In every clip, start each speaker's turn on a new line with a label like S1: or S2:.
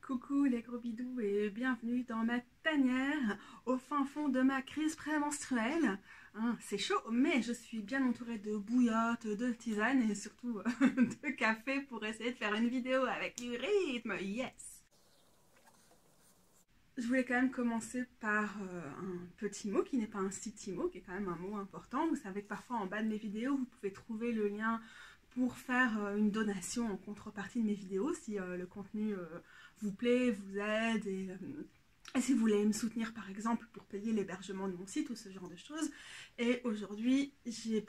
S1: Coucou les gros bidous et bienvenue dans ma tanière au fin fond de ma crise prémenstruelle. Hein, c'est chaud, mais je suis bien entourée de bouillottes, de tisanes et surtout de café pour essayer de faire une vidéo avec du rythme. Yes! Je voulais quand même commencer par un petit mot qui n'est pas un city mot, qui est quand même un mot important. Vous savez que parfois en bas de mes vidéos, vous pouvez trouver le lien pour faire une donation en contrepartie de mes vidéos si le contenu vous plaît, vous aide et si vous voulez me soutenir par exemple pour payer l'hébergement de mon site ou ce genre de choses. Et aujourd'hui, j'ai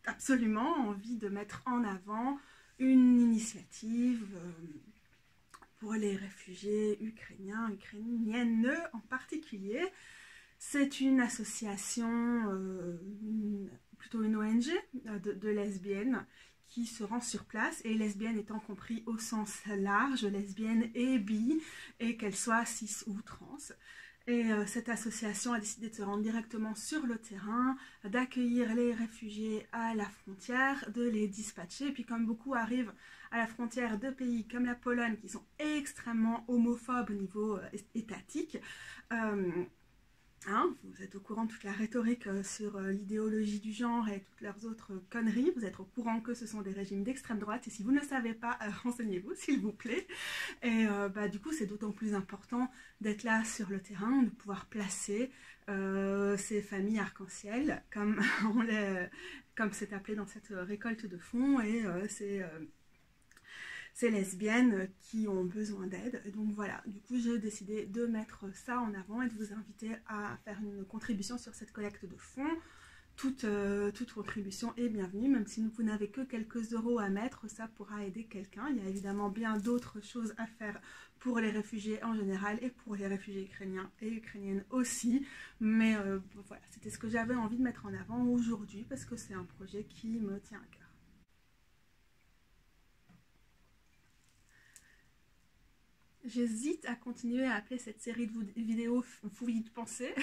S1: absolument envie de mettre en avant une initiative pour les réfugiés ukrainiens, ukrainiennes en particulier. C'est une association, plutôt une ONG de lesbiennes qui se rend sur place, et lesbienne étant compris au sens large, lesbienne et bi, et qu'elle soit cis ou trans. Et cette association a décidé de se rendre directement sur le terrain, d'accueillir les réfugiés à la frontière, de les dispatcher. Et puis comme beaucoup arrivent à la frontière de pays comme la Pologne, qui sont extrêmement homophobes au niveau étatique, vous êtes au courant de toute la rhétorique sur l'idéologie du genre et toutes leurs autres conneries. Vous êtes au courant que ce sont des régimes d'extrême droite. Et si vous ne le savez pas, renseignez-vous s'il vous plaît. Et du coup, c'est d'autant plus important d'être là sur le terrain, de pouvoir placer ces familles arc-en-ciel, comme c'est appelé dans cette récolte de fonds. Et ces lesbiennes qui ont besoin d'aide. Donc voilà, du coup j'ai décidé de mettre ça en avant et de vous inviter à faire une contribution sur cette collecte de fonds. Toute contribution est bienvenue, même si vous n'avez que quelques euros à mettre, ça pourra aider quelqu'un. Il y a évidemment bien d'autres choses à faire pour les réfugiés en général et pour les réfugiés ukrainiens et ukrainiennes aussi. Mais voilà, c'était ce que j'avais envie de mettre en avant aujourd'hui parce que c'est un projet qui me tient à cœur. J'hésite à continuer à appeler cette série de vidéos fouillis de pensée,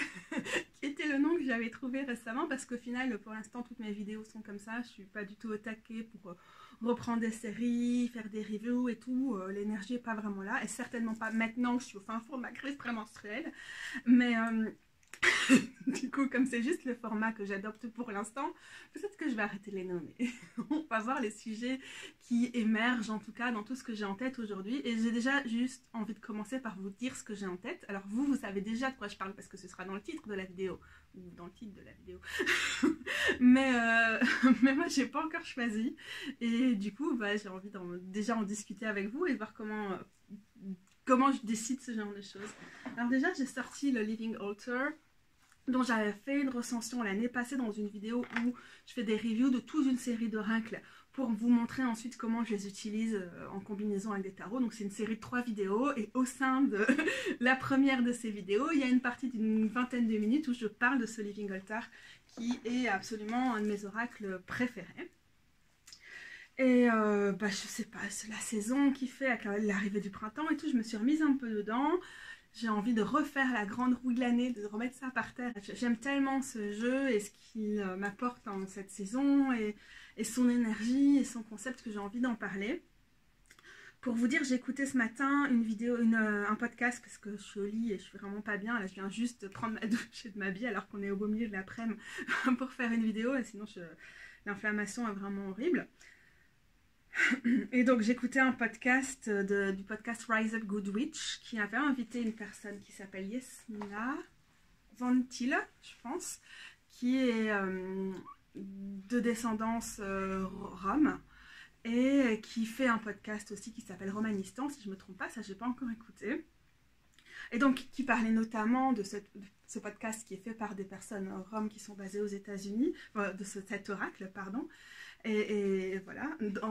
S1: qui était le nom que j'avais trouvé récemment, parce qu'au final, pour l'instant, toutes mes vidéos sont comme ça. Je suis pas du tout au taquet pour reprendre des séries, faire des reviews et tout. L'énergie est pas vraiment là, et certainement pas maintenant que je suis au fin fond de ma crise prémenstruelle. Mais du coup, comme c'est juste le format que j'adopte pour l'instant, peut-être que je vais arrêter de les nommer. On va voir les sujets qui émergent, en tout cas, dans tout ce que j'ai en tête aujourd'hui. Et j'ai déjà juste envie de commencer par vous dire ce que j'ai en tête. Alors vous savez déjà de quoi je parle, parce que ce sera dans le titre de la vidéo. Ou dans le titre de la vidéo. mais moi, j'ai pas encore choisi. Et du coup, j'ai envie déjà en discuter avec vous et voir comment je décide ce genre de choses. Alors déjà, j'ai sorti le Living Altar, dont j'avais fait une recension l'année passée dans une vidéo où je fais des reviews de toute une série d'oracles pour vous montrer ensuite comment je les utilise en combinaison avec des tarots. Donc c'est une série de 3 vidéos, et au sein de la première de ces vidéos, il y a une partie d'une vingtaine de minutes où je parle de ce Living Altar qui est absolument un de mes oracles préférés. Et je sais pas, c'est la saison qui fait avec l'arrivée du printemps et tout, je me suis remise un peu dedans. J'ai envie de refaire la grande roue de l'année, de remettre ça par terre. J'aime tellement ce jeu et ce qu'il m'apporte en cette saison et son énergie et son concept que j'ai envie d'en parler. Pour vous dire, j'ai écouté ce matin un podcast parce que je suis au lit et je suis vraiment pas bien. Là, je viens juste de prendre ma douche et de m'habiller alors qu'on est au beau milieu de l'après-midi pour faire une vidéo, et sinon l'inflammation est vraiment horrible. Et donc j'écoutais un podcast du podcast Rise Up Good Witch qui avait invité une personne qui s'appelle Yasmina Van Til, je pense, qui est de descendance rome et qui fait un podcast aussi qui s'appelle Romanistan, si je ne me trompe pas, ça j'ai pas encore écouté. Et donc qui parlait notamment de ce podcast qui est fait par des personnes roms qui sont basées aux États-Unis, cet oracle, pardon. Et voilà,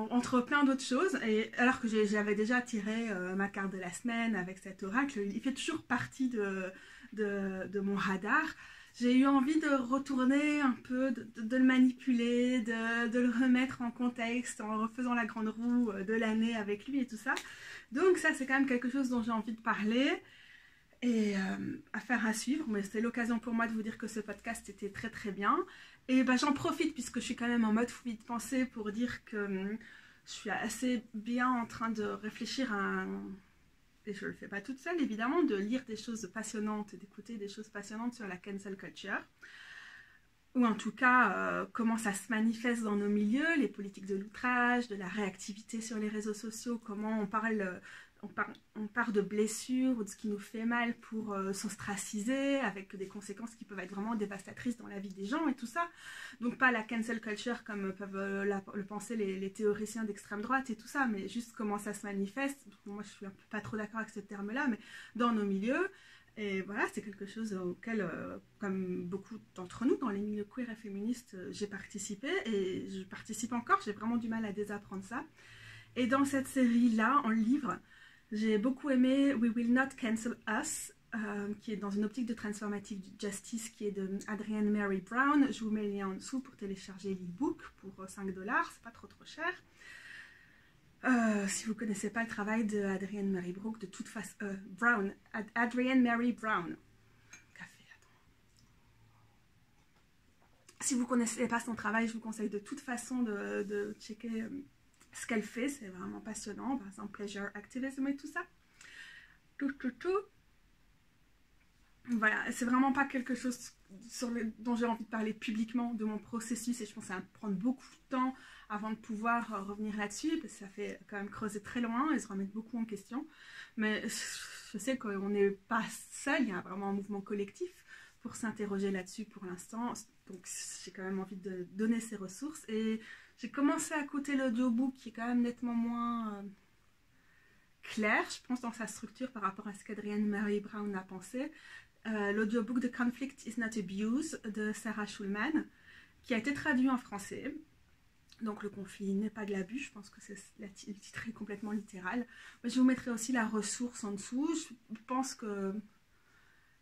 S1: entre plein d'autres choses. Et alors que j'avais déjà tiré ma carte de la semaine avec cet oracle, il fait toujours partie de mon radar. J'ai eu envie de retourner un peu, de le manipuler, de le remettre en contexte en refaisant la grande roue de l'année avec lui et tout ça. Donc ça, c'est quand même quelque chose dont j'ai envie de parler. Et affaire à suivre, mais c'était l'occasion pour moi de vous dire que ce podcast était très très bien. Et j'en profite puisque je suis quand même en mode fouillis de pensée pour dire que je suis assez bien en train de réfléchir à et je le fais pas toute seule évidemment, de lire des choses passionnantes, d'écouter des choses passionnantes sur la cancel culture, ou en tout cas comment ça se manifeste dans nos milieux, les politiques de l'outrage, de la réactivité sur les réseaux sociaux, comment on part de blessures ou de ce qui nous fait mal pour s'ostraciser, avec des conséquences qui peuvent être vraiment dévastatrices dans la vie des gens et tout ça. Donc pas la cancel culture comme peuvent le penser les théoriciens d'extrême droite et tout ça, mais juste comment ça se manifeste. Moi je suis un peu pas trop d'accord avec ce terme-là, mais dans nos milieux. Et voilà, c'est quelque chose auquel, comme beaucoup d'entre nous dans les milieux queer et féministes, j'ai participé et je participe encore. J'ai vraiment du mal à désapprendre ça. Et dans cette série-là, en livre, j'ai beaucoup aimé We Will Not Cancel Us, qui est dans une optique de transformative justice, qui est de Adrienne Mary Brown. Je vous mets le lien en dessous pour télécharger l'e-book pour 5 $, c'est pas trop cher. Si vous ne connaissez pas le travail de Adrienne Mary Brown, de toute façon, Adrienne Mary Brown. Café, attends. Si vous ne connaissez pas son travail, je vous conseille de toute façon de checker ce qu'elle fait, c'est vraiment passionnant. Par exemple, pleasure activism et tout ça. Tout. Voilà, c'est vraiment pas quelque chose dont j'ai envie de parler publiquement de mon processus, et je pense que ça va prendre beaucoup de temps avant de pouvoir revenir là-dessus, parce que ça fait quand même creuser très loin et se remettre beaucoup en question. Mais je sais qu'on n'est pas seul, il y a vraiment un mouvement collectif pour s'interroger là-dessus pour l'instant. Donc j'ai quand même envie de donner ces ressources, et j'ai commencé à écouter l'audiobook qui est quand même nettement moins clair, je pense, dans sa structure par rapport à ce qu'Adrienne Mary Brown a pensé. L'audiobook de Conflict is Not Abuse de Sarah Schulman, qui a été traduit en français. Donc le conflit n'est pas de l'abus, je pense que le titre est complètement littéral. Mais je vous mettrai aussi la ressource en dessous. Je pense que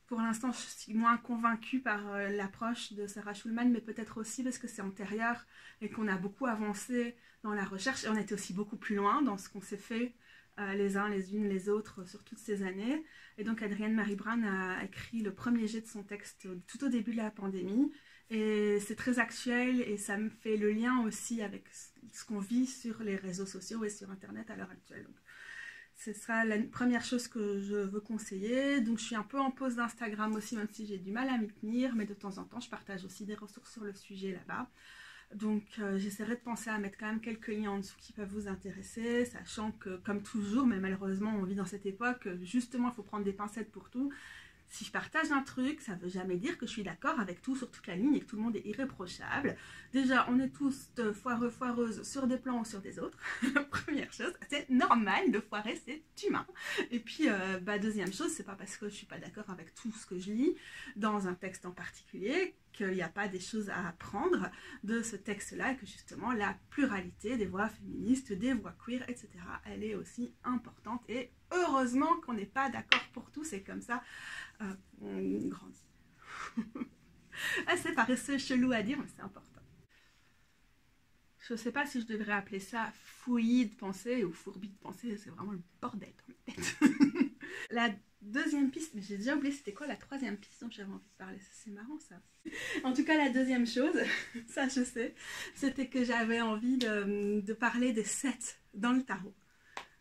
S1: pour l'instant je suis moins convaincue par l'approche de Sarah Schulman, mais peut-être aussi parce que c'est antérieur et qu'on a beaucoup avancé dans la recherche, et on était aussi beaucoup plus loin dans ce qu'on s'est fait les uns, les unes, les autres sur toutes ces années. Et donc Adrienne Mary Brown a écrit le premier jet de son texte tout au début de la pandémie, et c'est très actuel, et ça me fait le lien aussi avec ce qu'on vit sur les réseaux sociaux et sur internet à l'heure actuelle. Donc, ce sera la première chose que je veux conseiller. Donc je suis un peu en pause d'Instagram aussi, même si j'ai du mal à m'y tenir, mais de temps en temps je partage aussi des ressources sur le sujet là-bas. Donc j'essaierai de penser à mettre quand même quelques liens en dessous qui peuvent vous intéresser, sachant que, comme toujours, mais malheureusement on vit dans cette époque, justement il faut prendre des pincettes pour tout. Si je partage un truc, ça ne veut jamais dire que je suis d'accord avec tout sur toute la ligne et que tout le monde est irréprochable. Déjà, on est tous foireux, foireuses sur des plans ou sur des autres. Première chose, c'est normal de foirer, c'est humain. Et puis, deuxième chose, c'est pas parce que je suis pas d'accord avec tout ce que je lis dans un texte en particulier qu'il n'y a pas des choses à apprendre de ce texte-là, et que justement la pluralité des voix féministes, des voix queer, etc., elle est aussi importante. Et heureusement qu'on n'est pas d'accord pour tout, c'est comme ça on grandit. C'est paresseux, chelou à dire, mais c'est important. Je ne sais pas si je devrais appeler ça fouillis de pensée ou fourbi de pensée, c'est vraiment le bordel dans ma tête. La deuxième piste, mais j'ai déjà oublié c'était quoi la troisième piste dont j'avais envie de parler, c'est marrant ça. En tout cas, la deuxième chose, ça je sais, c'était que j'avais envie de parler des 7 dans le tarot.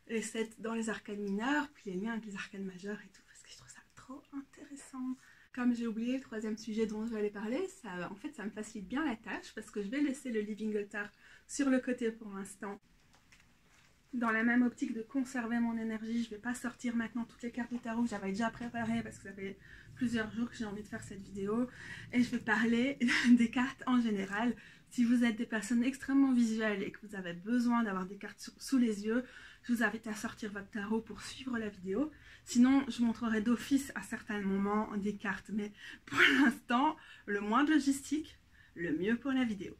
S1: Les 7 dans les arcanes mineurs, puis les liens avec les arcanes majeures et tout, parce que je trouve ça trop intéressant. Comme j'ai oublié le troisième sujet dont je vais parler, en fait ça me facilite bien la tâche, parce que je vais laisser le Living Altar sur le côté pour l'instant. Dans la même optique de conserver mon énergie, je ne vais pas sortir maintenant toutes les cartes du tarot que j'avais déjà préparées, parce que ça fait plusieurs jours que j'ai envie de faire cette vidéo, et je vais parler des cartes en général. Si vous êtes des personnes extrêmement visuelles et que vous avez besoin d'avoir des cartes sous les yeux, je vous invite à sortir votre tarot pour suivre la vidéo. Sinon, je montrerai d'office à certains moments des cartes, mais pour l'instant, le moins de logistique, le mieux pour la vidéo.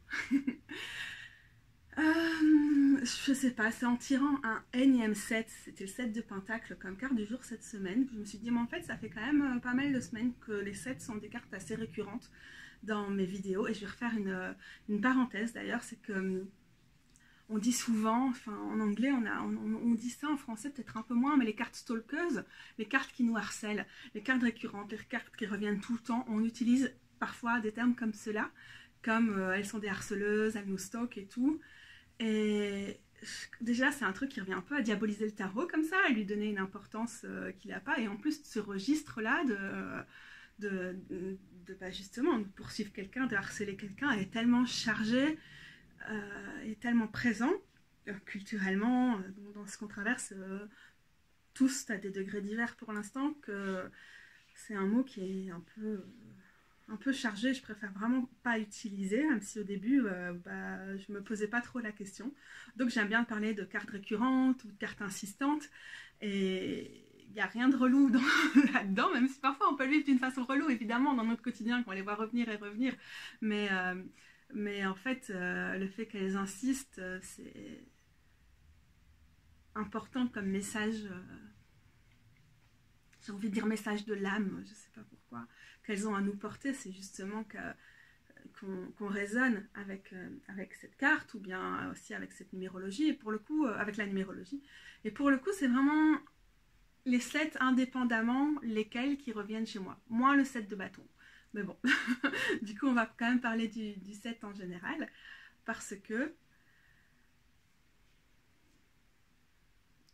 S1: Je sais pas, c'est en tirant un énième 7, c'était le 7 de Pentacle comme carte du jour cette semaine, que je me suis dit, mais en fait ça fait quand même pas mal de semaines que les 7 sont des cartes assez récurrentes dans mes vidéos. Et je vais refaire une parenthèse d'ailleurs, c'est que on dit souvent, enfin en anglais on dit ça, en français peut-être un peu moins, mais les cartes stalkeuses, les cartes qui nous harcèlent, les cartes récurrentes, les cartes qui reviennent tout le temps, on utilise parfois des termes comme cela, comme elles sont des harceleuses, elles nous stalkent et tout. Et déjà c'est un truc qui revient un peu à diaboliser le tarot comme ça, à lui donner une importance qu'il n'a pas, et en plus ce registre-là justement de poursuivre quelqu'un, de harceler quelqu'un est tellement chargé, est tellement présent culturellement dans ce qu'on traverse tous à des degrés divers pour l'instant, que c'est un mot qui est un peu chargé. Je préfère vraiment pas utiliser, même si au début je me posais pas trop la question. Donc j'aime bien parler de cartes récurrentes ou de cartes insistantes, et il n'y a rien de relou là-dedans, même si parfois on peut le vivre d'une façon relou évidemment dans notre quotidien quand on les voit revenir et revenir, mais en fait le fait qu'elles insistent, c'est important comme message, j'ai envie de dire message de l'âme, je sais pas pourquoi, qu'elles ont à nous porter. C'est justement qu'on résonne avec cette carte, ou bien aussi avec cette numérologie, et pour le coup avec la numérologie, et pour le coup c'est vraiment les 7 indépendamment lesquels qui reviennent chez moi, moins le 7 de bâton, mais bon du coup on va quand même parler du 7 en général, parce que,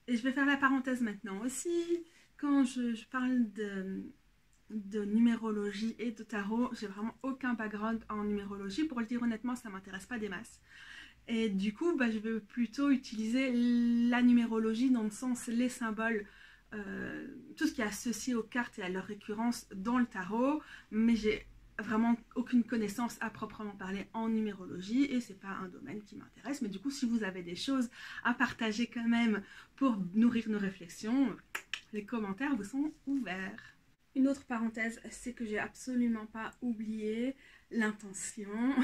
S1: et je vais faire la parenthèse maintenant aussi, quand je parle de numérologie et de tarot, j'ai vraiment aucun background en numérologie, pour le dire honnêtement, ça m'intéresse pas des masses. Et du coup, je vais plutôt utiliser la numérologie dans le sens les symboles, tout ce qui est associé aux cartes et à leur récurrence dans le tarot, mais j'ai vraiment aucune connaissance à proprement parler en numérologie, et c'est pas un domaine qui m'intéresse. Mais du coup, si vous avez des choses à partager quand même pour nourrir nos réflexions, les commentaires vous sont ouverts. Une autre parenthèse, c'est que j'ai absolument pas oublié l'intention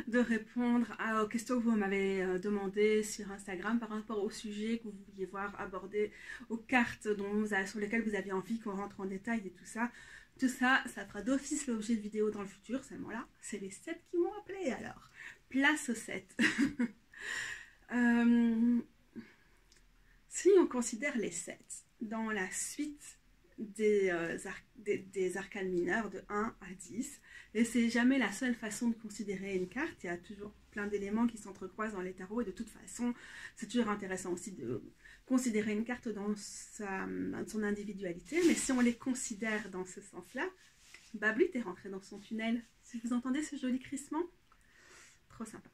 S1: de répondre aux questions que vous m'avez demandées sur Instagram par rapport au sujet que vous vouliez voir abordé, aux cartes sur lesquelles vous aviez envie qu'on rentre en détail et tout ça. Tout ça, ça fera d'office l'objet de vidéo dans le futur, seulement là, c'est les 7 qui m'ont appelé, alors place aux 7. Si on considère les 7 dans la suite des arcanes mineurs de 1 à 10, et c'est jamais la seule façon de considérer une carte, il y a toujours plein d'éléments qui s'entrecroisent dans les tarots, et de toute façon c'est toujours intéressant aussi de considérer une carte dans son individualité, mais si on les considère dans ce sens-là, Bablut est rentré dans son tunnel. Si vous entendez ce joli crissement, trop sympa.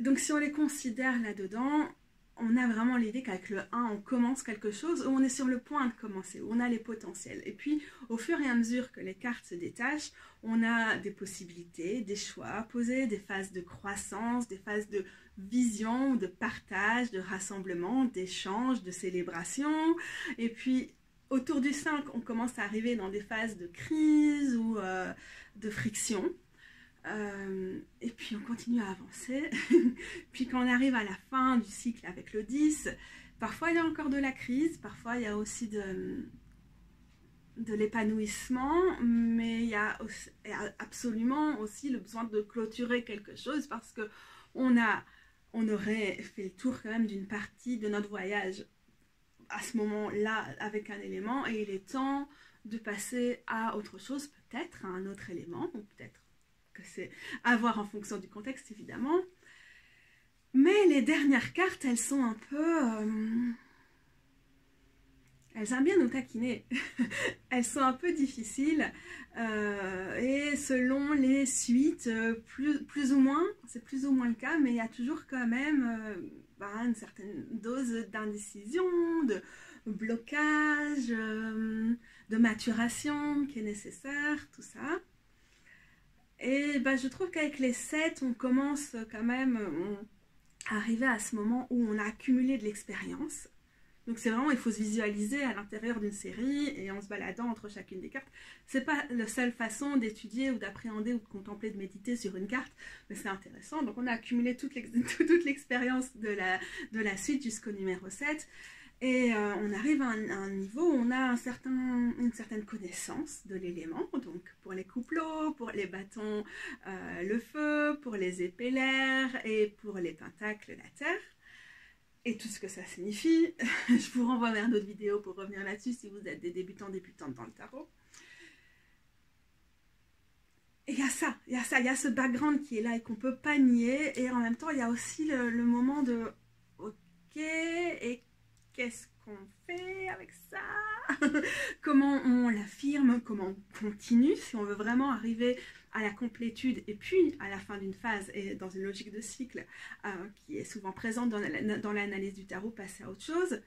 S1: Donc si on les considère là-dedans, on a vraiment l'idée qu'avec le 1, on commence quelque chose, où on est sur le point de commencer, où on a les potentiels. Et puis, au fur et à mesure que les cartes se détachent, on a des possibilités, des choix à poser, des phases de croissance, des phases de vision, de partage, de rassemblement, d'échange, de célébration. Et puis, autour du 5, on commence à arriver dans des phases de crise ou de friction. Et puis on continue à avancer. Puis quand on arrive à la fin du cycle avec le 10, parfois il y a encore de la crise, parfois il y a aussi de l'épanouissement, mais il y a absolument aussi le besoin de clôturer quelque chose, parce que on aurait fait le tour quand même d'une partie de notre voyage à ce moment-là avec un élément, et il est temps de passer à autre chose, peut-être à un autre élément, ou peut-être que c'est à voir en fonction du contexte évidemment. Mais les dernières cartes, elles sont un peu... elles aiment bien nous taquiner. Elles sont un peu difficiles. Et selon les suites, plus ou moins, c'est plus ou moins le cas, mais il y a toujours quand même une certaine dose d'indécision, de blocage, de maturation qui est nécessaire, tout ça. Et je trouve qu'avec les 7, on commence quand même à arriver à ce moment où on a accumulé de l'expérience. Donc c'est vraiment, il faut se visualiser à l'intérieur d'une série et en se baladant entre chacune des cartes. C'est pas la seule façon d'étudier ou d'appréhender ou de contempler, de méditer sur une carte, mais c'est intéressant. Donc on a accumulé toute l'expérience de la suite jusqu'au numéro 7. Et on arrive à un niveau où on a une certaine connaissance de l'élément, donc pour les coupleaux, pour les bâtons, le feu, pour les épées l'air, et pour les pentacles la terre, et tout ce que ça signifie. Je vous renvoie vers d'autres vidéos pour revenir là-dessus si vous êtes des débutantes dans le tarot. Et il y a ça, il y a ce background qui est là et qu'on peut pas nier. Et en même temps, il y a aussi le moment de ok, et qu'est-ce qu'on fait avec ça? Comment on l'affirme? Comment on continue si on veut vraiment arriver à la complétude et puis à la fin d'une phase et dans une logique de cycle qui est souvent présente dans l'analyse du tarot, passer à autre chose?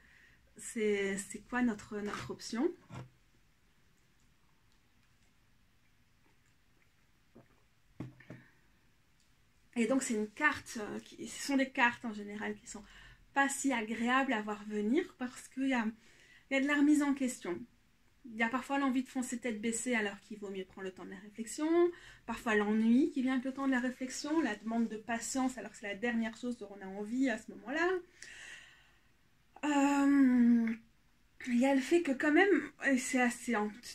S1: C'est quoi notre option? Et donc c'est une carte, ce sont des cartes en général qui sont pas si agréables à voir venir parce qu'il y a de la remise en question. Il y a parfois l'envie de foncer tête baissée alors qu'il vaut mieux prendre le temps de la réflexion. Parfois l'ennui qui vient avec le temps de la réflexion, la demande de patience alors que c'est la dernière chose dont on a envie à ce moment-là. Il y a le fait que quand même, et c'est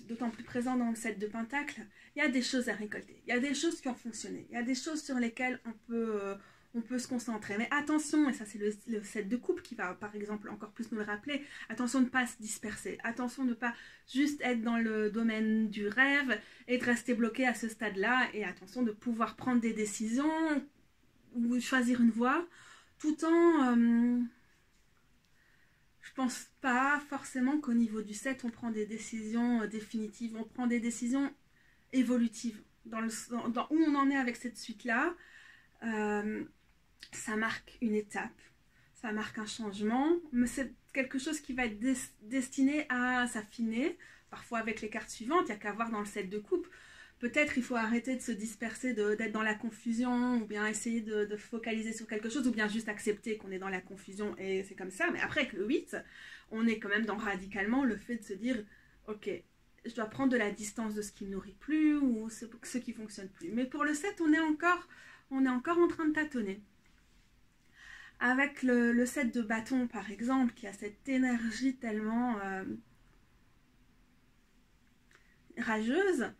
S1: d'autant plus présent dans le 7 de Pentacles, il y a des choses à récolter. Il y a des choses qui ont fonctionné. Il y a des choses sur lesquelles on peut se concentrer. Mais attention, et ça c'est le 7 de coupe qui va par exemple encore plus nous le rappeler, attention de ne pas se disperser. Attention de ne pas juste être dans le domaine du rêve et de rester bloqué à ce stade-là. Et attention de pouvoir prendre des décisions ou choisir une voie tout en... Je pense pas forcément qu'au niveau du 7, on prend des décisions définitives. On prend des décisions évolutives. Dans où on en est avec cette suite-là, ça marque une étape. Ça marque un changement. Mais c'est quelque chose qui va être destiné à s'affiner. Parfois avec les cartes suivantes, il n'y a qu'à voir dans le 7 de coupe. Peut-être il faut arrêter de se disperser, d'être dans la confusion, ou bien essayer de focaliser sur quelque chose, ou bien juste accepter qu'on est dans la confusion et c'est comme ça. Mais après, avec le 8, on est quand même dans radicalement le fait de se dire, ok, je dois prendre de la distance de ce qui ne nourrit plus, ou ce qui ne fonctionne plus. Mais pour le 7, on est encore en train de tâtonner. Avec le 7 de bâton, par exemple, qui a cette énergie tellement rageuse,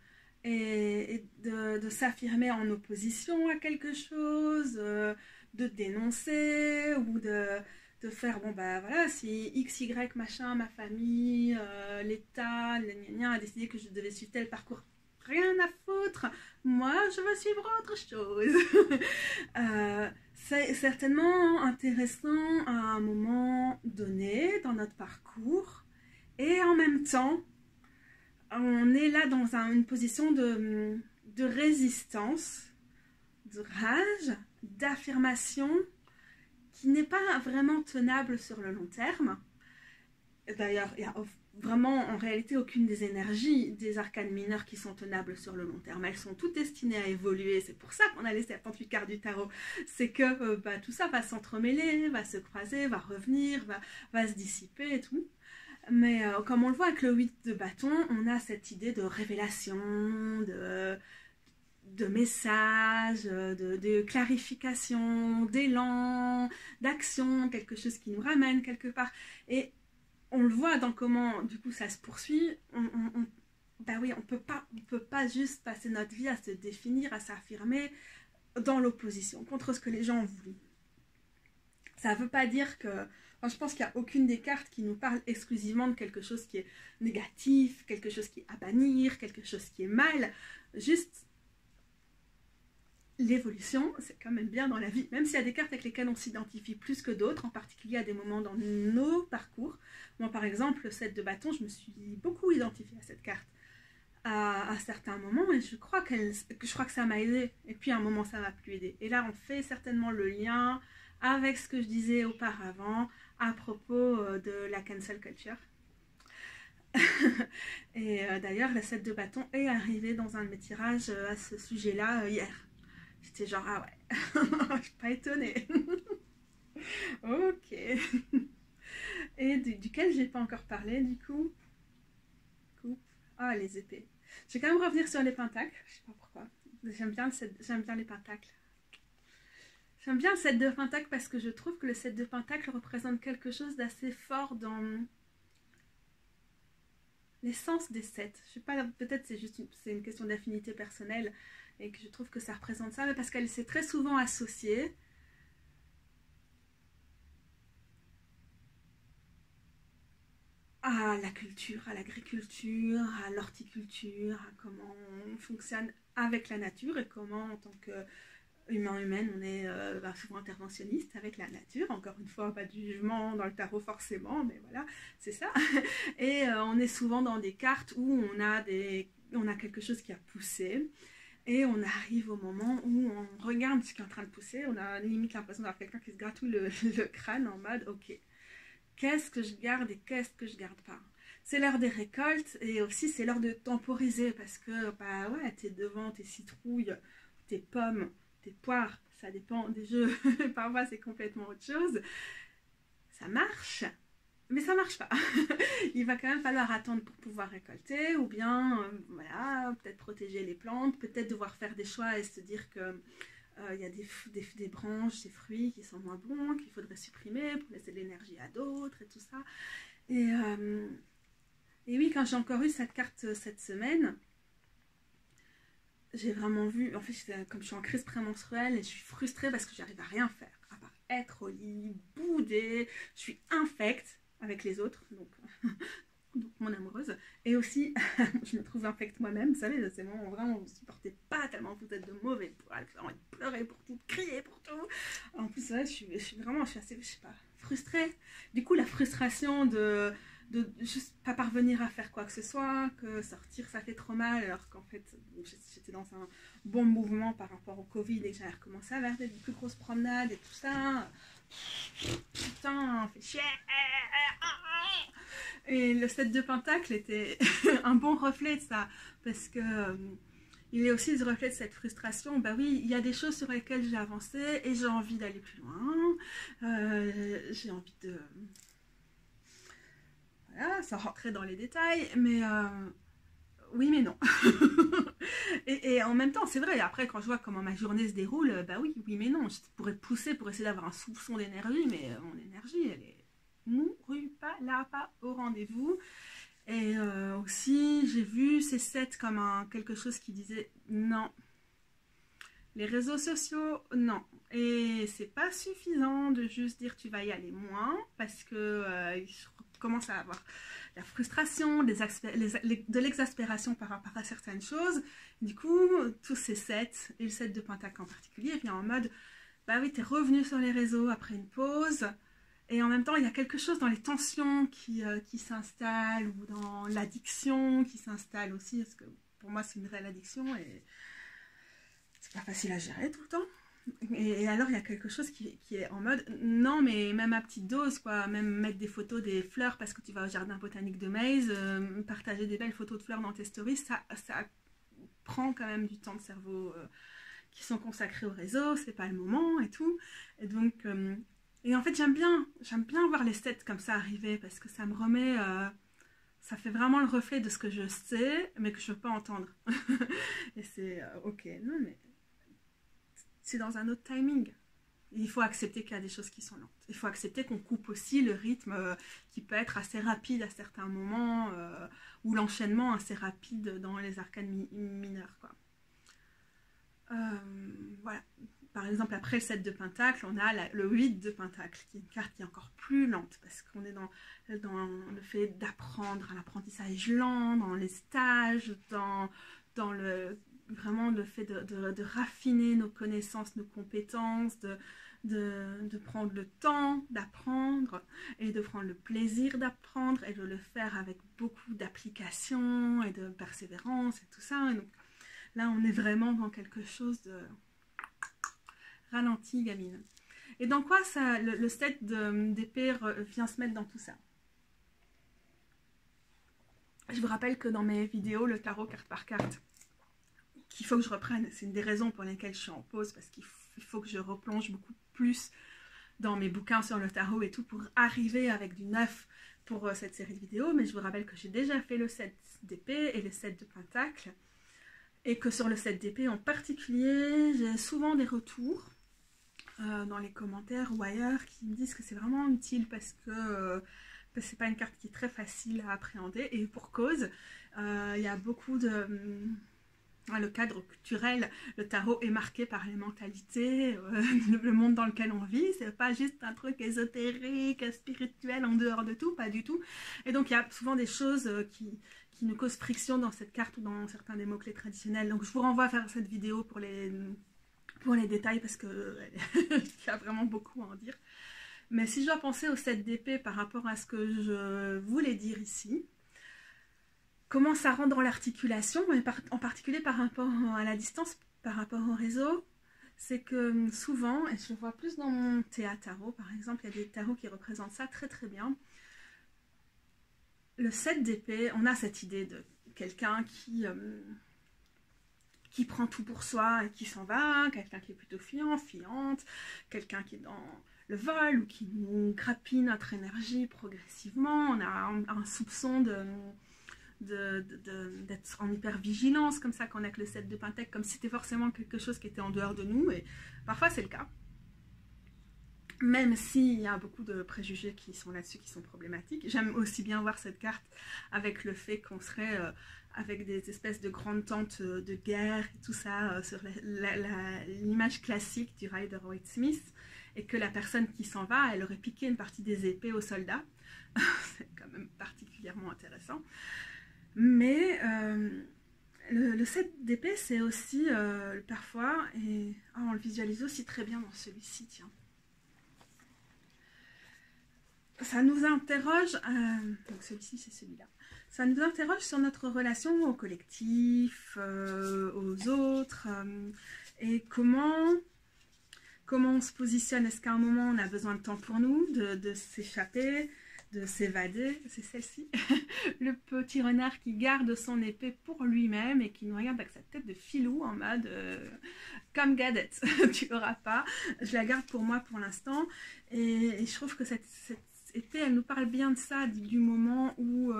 S1: et de s'affirmer en opposition à quelque chose, de dénoncer ou de faire, bon bah voilà, si X, Y, machin, ma famille, l'État, a décidé que je devais suivre tel parcours, rien à foutre, moi je veux suivre autre chose. C'est certainement intéressant à un moment donné dans notre parcours et en même temps, on est là dans une position de résistance, de rage, d'affirmation qui n'est pas vraiment tenable sur le long terme. D'ailleurs, il n'y a vraiment en réalité aucune des énergies des arcanes mineures qui sont tenables sur le long terme. Elles sont toutes destinées à évoluer. C'est pour ça qu'on a les 78 cartes du tarot. C'est que tout ça va s'entremêler, va se croiser, va revenir, va se dissiper et tout. Mais comme on le voit avec le 8 de bâton, on a cette idée de révélation, de message, de clarification, d'élan, d'action, quelque chose qui nous ramène quelque part. Et on le voit dans comment, du coup, ça se poursuit. Ben oui, on peut pas juste passer notre vie à se définir, à s'affirmer dans l'opposition, contre ce que les gens ont voulu. Ça ne veut pas dire que... je pense qu'il n'y a aucune des cartes qui nous parle exclusivement de quelque chose qui est négatif, quelque chose qui est à bannir, quelque chose qui est mal. Juste, l'évolution, c'est quand même bien dans la vie. Même s'il y a des cartes avec lesquelles on s'identifie plus que d'autres, en particulier à des moments dans nos parcours. Moi, par exemple, le 7 de bâton, je me suis beaucoup identifiée à cette carte à certains moments et je crois que ça m'a aidé. Et puis à un moment, ça m'a plus aidé. Et là, on fait certainement le lien avec ce que je disais auparavant à propos de la cancel culture. Et d'ailleurs, le 7 de bâton est arrivé dans un de mes tirages à ce sujet-là hier. J'étais genre, ah ouais, je suis pas étonnée. Ok. Et duquel j'ai pas encore parlé, du coup. Coupe. Ah, les épées. Je vais quand même revenir sur les pentacles. Je sais pas pourquoi. J'aime bien les pentacles. J'aime bien le 7 de Pentacle parce que je trouve que le 7 de Pentacle représente quelque chose d'assez fort dans l'essence des 7. Je sais pas, peut-être c'est une question d'affinité personnelle et que je trouve que ça représente ça, mais parce qu'elle s'est très souvent associée à la culture, à l'agriculture, à l'horticulture, à comment on fonctionne avec la nature et comment en tant que humaine, on est souvent interventionniste avec la nature. Encore une fois, pas de jugement dans le tarot forcément, mais voilà, c'est ça. Et on est souvent dans des cartes où on a quelque chose qui a poussé. Et on arrive au moment où on regarde ce qui est en train de pousser. On a limite l'impression d'avoir quelqu'un qui se gratouille le crâne en mode « Ok, qu'est-ce que je garde et qu'est-ce que je garde pas ?» C'est l'heure des récoltes et aussi c'est l'heure de temporiser parce que bah ouais, t'es devant tes citrouilles, tes pommes, tes poires, ça dépend des jeux, parfois c'est complètement autre chose. Ça marche, mais ça marche pas. Il va quand même falloir attendre pour pouvoir récolter ou bien voilà, peut-être protéger les plantes, peut-être devoir faire des choix et se dire que il y a des branches, des fruits qui sont moins bons, qu'il faudrait supprimer pour laisser de l'énergie à d'autres et tout ça. Et oui, quand j'ai encore eu cette carte cette semaine, j'ai vraiment vu, en fait, comme je suis en crise prémenstruelle et je suis frustrée parce que j'arrive à rien faire, à part être au lit, bouder, je suis infecte avec les autres, donc mon amoureuse, et aussi je me trouve infecte moi-même, vous savez, c'est vraiment, vraiment, vous ne supportez pas tellement vous êtes de mauvais poils, vous avez envie de pleurer pour tout, crier pour tout. En plus, ouais, je suis assez, je sais pas, frustrée. Du coup, la frustration de juste pas parvenir à faire quoi que ce soit, que sortir ça fait trop mal, alors qu'en fait j'étais dans un bon mouvement par rapport au Covid et que j'avais recommencé à faire des plus grosses promenades et tout ça. Putain, fait chier. Et le 7 de Pentacle était un bon reflet de ça, parce que il est aussi le reflet de cette frustration. Bah oui, il y a des choses sur lesquelles j'ai avancé et j'ai envie d'aller plus loin. J'ai envie de... Voilà, sans rentrer dans les détails, mais oui, mais non. et en même temps, c'est vrai, après, quand je vois comment ma journée se déroule, bah oui, mais non. Je pourrais pousser pour essayer d'avoir un soupçon d'énergie, mais mon énergie, elle est mourue, pas là, pas au rendez-vous. Et aussi, j'ai vu ces sets comme quelque chose qui disait non. Les réseaux sociaux, non. Et c'est pas suffisant de juste dire tu vas y aller moins, parce que je commence à avoir la frustration, de l'exaspération par rapport à certaines choses. Du coup, tous ces sets, et le set de Pentacle en particulier, vient en mode, bah oui, t'es revenu sur les réseaux après une pause, et en même temps, il y a quelque chose dans les tensions qui s'installent, ou dans l'addiction qui s'installe aussi, parce que pour moi, c'est une réelle addiction, et c'est pas facile à gérer tout le temps. Et alors il y a quelque chose qui est en mode non, mais même à petite dose, quoi, même mettre des photos des fleurs parce que tu vas au jardin botanique de Maze, partager des belles photos de fleurs dans tes stories, ça prend quand même du temps de cerveau qui sont consacrés au réseau, c'est pas le moment et tout. Et donc et en fait j'aime bien voir les sets comme ça arriver parce que ça me remet ça fait vraiment le reflet de ce que je sais mais que je veux pas entendre. Et c'est ok, non mais c'est dans un autre timing. Il faut accepter qu'il y a des choses qui sont lentes. Il faut accepter qu'on coupe aussi le rythme qui peut être assez rapide à certains moments, ou l'enchaînement assez rapide dans les arcanes mineurs, quoi. Voilà. Par exemple, après le 7 de Pentacle, on a le 8 de Pentacle, qui est une carte qui est encore plus lente, parce qu'on est dans le fait d'apprendre, à l'apprentissage lent, dans les stages, dans vraiment le fait de raffiner nos connaissances, nos compétences, de prendre le temps d'apprendre et de prendre le plaisir d'apprendre et de le faire avec beaucoup d'application et de persévérance et tout ça. Et donc là, on est vraiment dans quelque chose de ralenti, gamine. Et dans quoi ça, le set d'épée vient se mettre dans tout ça? Je vous rappelle que dans mes vidéos, le tarot carte par carte, qu'il faut que je reprenne, c'est une des raisons pour lesquelles je suis en pause, parce qu'il faut que je replonge beaucoup plus dans mes bouquins sur le tarot et tout, pour arriver avec du neuf pour cette série de vidéos. Mais je vous rappelle que j'ai déjà fait le set d'épée et le set de pentacle, et que sur le set d'épée en particulier, j'ai souvent des retours dans les commentaires ou ailleurs qui me disent que c'est vraiment utile parce que c'est pas une carte qui est très facile à appréhender, et pour cause, il y a beaucoup le cadre culturel, le tarot est marqué par les mentalités, le monde dans lequel on vit, c'est pas juste un truc ésotérique, spirituel, en dehors de tout, pas du tout. Et donc il y a souvent des choses qui nous causent friction dans cette carte ou dans certains des mots-clés traditionnels. Donc je vous renvoie à faire cette vidéo pour les détails parce que il y a vraiment beaucoup à en dire. Mais si je dois penser au 7 d'épée par rapport à ce que je voulais dire ici, comment ça rentre dans l'articulation, en particulier par rapport à la distance, par rapport au réseau, c'est que souvent, et je le vois plus dans mon théâtre tarot par exemple, il y a des tarots qui représentent ça très très bien. Le 7 d'épée, on a cette idée de quelqu'un qui prend tout pour soi et qui s'en va, quelqu'un qui est plutôt fuyant, fuyante, quelqu'un qui est dans le vol ou qui nous grappille notre énergie progressivement. On a un soupçon d'être en hypervigilance, comme ça, quand on a que le 7 de Pentacle, comme si c'était forcément quelque chose qui était en dehors de nous, et parfois c'est le cas. Même s'il y a beaucoup de préjugés qui sont là-dessus, qui sont problématiques. J'aime aussi bien voir cette carte avec le fait qu'on serait avec des espèces de grandes tentes de guerre et tout ça, sur l'image classique du Rider-Waite Smith, et que la personne qui s'en va, elle aurait piqué une partie des épées aux soldats. C'est quand même particulièrement intéressant. Mais le 7 d'épée, c'est aussi parfois, et on le visualise aussi très bien dans celui-ci, tiens. Ça nous interroge, donc celui-ci c'est celui-là, ça nous interroge sur notre relation au collectif, aux autres, et comment on se positionne. Est-ce qu'à un moment on a besoin de temps pour nous, de s'échapper, de s'évader, c'est celle-ci, le petit renard qui garde son épée pour lui-même et qui nous regarde avec sa tête de filou en mode comme Gadette, tu l'auras pas, je la garde pour moi pour l'instant, et je trouve que cette épée, elle nous parle bien de ça, du moment où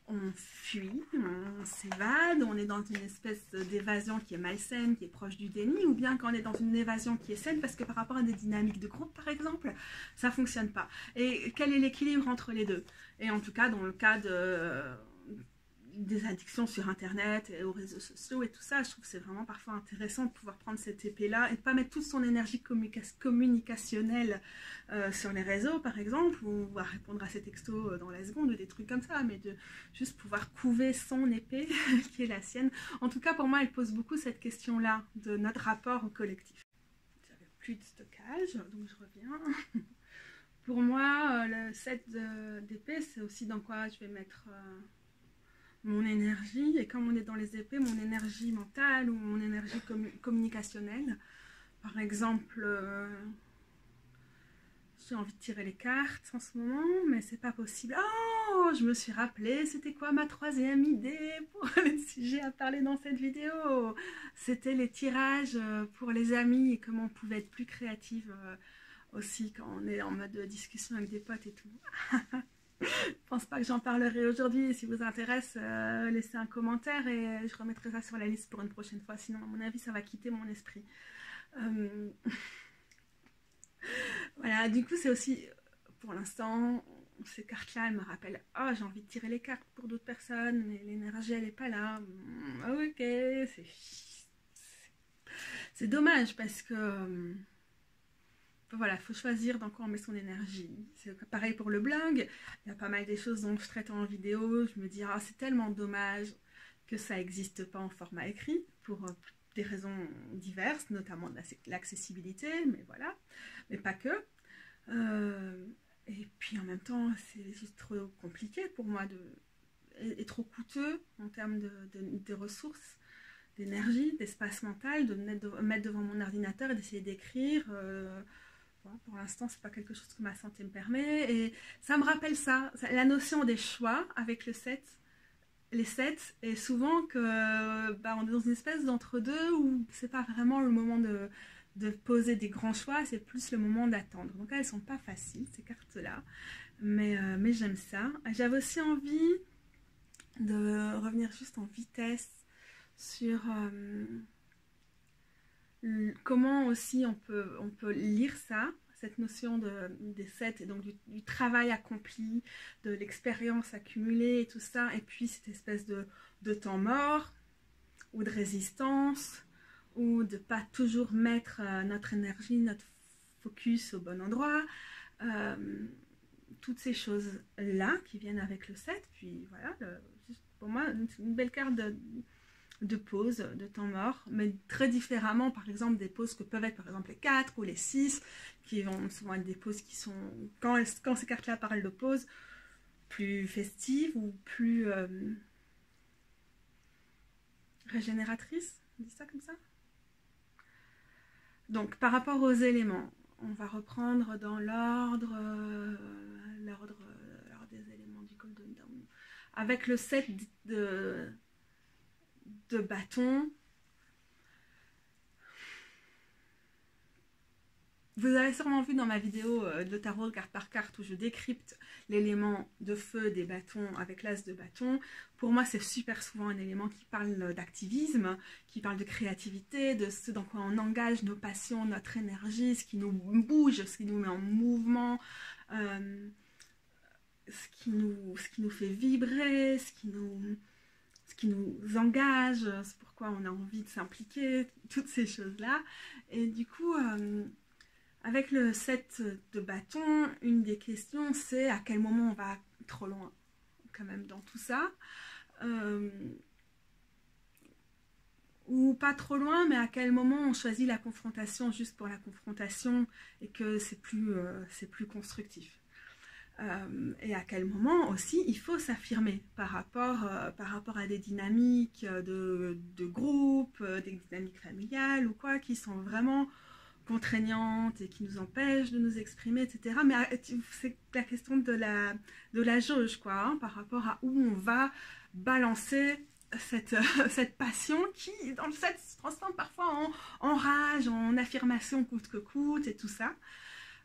S1: on fuit, on s'évade, on est dans une espèce d'évasion qui est malsaine, qui est proche du déni, ou bien quand on est dans une évasion qui est saine, parce que par rapport à des dynamiques de groupe, par exemple, ça ne fonctionne pas. Et quel est l'équilibre entre les deux? Et en tout cas, dans le cas des addictions sur Internet et aux réseaux sociaux et tout ça, je trouve que c'est vraiment parfois intéressant de pouvoir prendre cette épée-là et de ne pas mettre toute son énergie communicationnelle sur les réseaux, par exemple, ou à répondre à ses textos dans la seconde, ou des trucs comme ça, mais de juste pouvoir couver son épée, qui est la sienne. En tout cas, pour moi, elle pose beaucoup cette question-là, de notre rapport au collectif. J'avais plus de stockage, donc je reviens. Pour moi, le 7 d'épée, c'est aussi dans quoi je vais mettre mon énergie, et comme on est dans les épées, mon énergie mentale ou mon énergie communicationnelle. Par exemple, j'ai envie de tirer les cartes en ce moment, mais c'est pas possible. Oh, je me suis rappelé, c'était quoi ma troisième idée pour le sujet à parler dans cette vidéo? C'était les tirages pour les amis et comment on pouvait être plus créative aussi quand on est en mode discussion avec des potes et tout. Je pense pas que j'en parlerai aujourd'hui. Si vous intéresse, laissez un commentaire et je remettrai ça sur la liste pour une prochaine fois. Sinon, à mon avis, ça va quitter mon esprit. Voilà, du coup, c'est aussi, pour l'instant, ces cartes-là, elles me rappellent, oh, j'ai envie de tirer les cartes pour d'autres personnes, mais l'énergie, elle n'est pas là. Ok, c'est dommage parce que... voilà, il faut choisir dans quoi on met son énergie. C'est pareil pour le blog. Il y a pas mal des choses dont je traite en vidéo. Je me dis, ah, c'est tellement dommage que ça n'existe pas en format écrit pour des raisons diverses, notamment de l'accessibilité, mais voilà, mais pas que. Et puis en même temps, c'est juste trop compliqué pour moi et trop coûteux en termes de ressources, d'énergie, d'espace mental, de mettre devant mon ordinateur et d'essayer d'écrire. Pour l'instant, c'est pas quelque chose que ma santé me permet, et ça me rappelle ça, la notion des choix avec les 7, et souvent que on est dans une espèce d'entre-deux où c'est pas vraiment le moment de poser des grands choix, c'est plus le moment d'attendre. Donc elles sont pas faciles, ces cartes-là, mais j'aime ça. J'avais aussi envie de revenir juste en vitesse sur... comment aussi on peut lire ça, cette notion des 7 et donc du travail accompli, de l'expérience accumulée et tout ça, et puis cette espèce de temps mort ou de résistance, ou de pas toujours mettre notre énergie, notre focus au bon endroit. Toutes ces choses-là qui viennent avec le 7. Puis voilà, pour moi, une belle carte de pause, de temps mort, mais très différemment, par exemple, des pauses que peuvent être, par exemple, les 4 ou les 6, qui vont souvent être des pauses qui sont, quand ces cartes-là parlent de pause, plus festives ou plus régénératrices, on dit ça comme ça. Donc, par rapport aux éléments, on va reprendre dans l'ordre des éléments du Golden Dawn. Avec le 7 de bâton, vous avez sûrement vu dans ma vidéo de tarot carte par carte où je décrypte l'élément de feu des bâtons avec l'as de bâton. Pour moi, c'est super souvent un élément qui parle d'activisme, qui parle de créativité, de ce dans quoi on engage nos passions, notre énergie, ce qui nous bouge, ce qui nous met en mouvement, ce qui nous fait vibrer, ce qui nous engage, c'est pourquoi on a envie de s'impliquer, toutes ces choses-là. Et du coup, avec le 7 de bâton, une des questions, c'est à quel moment on va trop loin, quand même, dans tout ça. Ou pas trop loin, mais à quel moment on choisit la confrontation juste pour la confrontation et que c'est plus constructif. Et à quel moment aussi il faut s'affirmer par rapport à des dynamiques de groupe, des dynamiques familiales ou quoi, qui sont vraiment contraignantes et qui nous empêchent de nous exprimer, etc. Mais c'est la question de la jauge, quoi, hein, par rapport à où on va balancer cette passion qui, dans le 7, se transforme parfois en rage, en affirmation coûte que coûte et tout ça.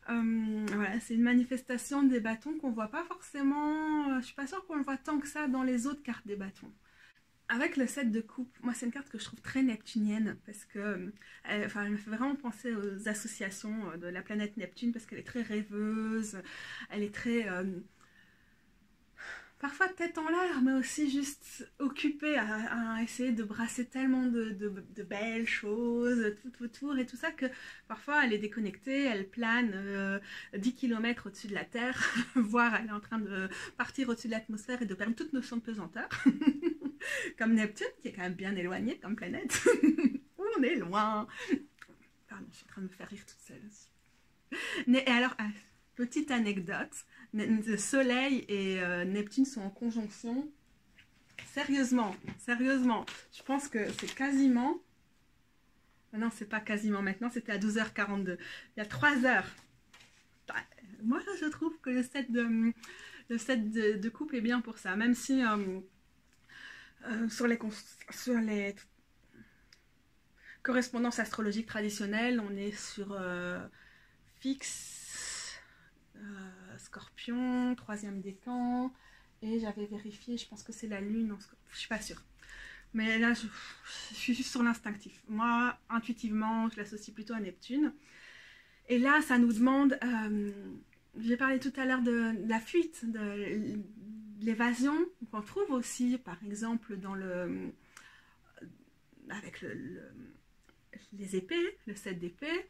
S1: Voilà, c'est une manifestation des bâtons qu'on voit pas forcément, je suis pas sûre qu'on le voit tant que ça dans les autres cartes des bâtons. Avec le 7 de coupe, moi c'est une carte que je trouve très neptunienne parce que elle me fait vraiment penser aux associations de la planète Neptune parce qu'elle est très rêveuse, elle est très parfois tête en l'air, mais aussi juste occupée à essayer de brasser tellement de belles choses tout autour et tout ça que parfois elle est déconnectée, elle plane 10 km au-dessus de la Terre, voire elle est en train de partir au-dessus de l'atmosphère et de perdre toute notion de pesanteur. Comme Neptune, qui est quand même bien éloigné comme planète. On est loin. Pardon, je suis en train de me faire rire toute seule. Et alors, petite anecdote, le Soleil et Neptune sont en conjonction. Sérieusement, je pense que c'est quasiment... Non, c'est pas quasiment maintenant, c'était à 12h42. Il y a 3 heures. Moi, je trouve que le set de couple est bien pour ça, même si... sur les correspondances astrologiques traditionnelles, on est sur fixe, Scorpion, 3e décan, et j'avais vérifié, je pense que c'est la Lune en Scorpion, je suis pas sûre. Mais là, je suis juste sur l'instinctif. Moi, intuitivement, je l'associe plutôt à Neptune. Et là, ça nous demande... j'ai parlé tout à l'heure de la fuite, de l'évasion qu'on trouve aussi, par exemple, avec les épées, le 7 d'épée,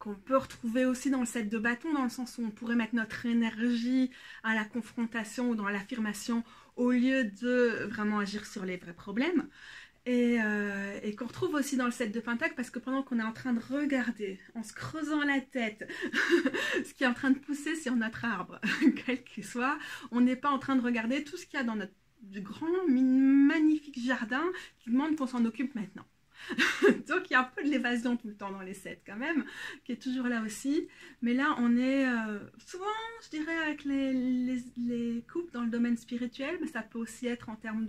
S1: qu'on peut retrouver aussi dans le 7 de bâton, dans le sens où on pourrait mettre notre énergie à la confrontation ou dans l'affirmation au lieu de vraiment agir sur les vrais problèmes. Et qu'on retrouve aussi dans le 7 de pentacle, parce que pendant qu'on est en train de regarder, en se creusant la tête, ce qui est en train de pousser sur notre arbre, quel qu'il soit, on n'est pas en train de regarder tout ce qu'il y a dans notre grand, magnifique jardin qui demande qu'on s'en occupe maintenant. Donc il y a un peu de l'évasion tout le temps dans les 7 quand même, qui est toujours là aussi. Mais là, on est souvent, je dirais, avec les couples dans le domaine spirituel, mais ça peut aussi être en termes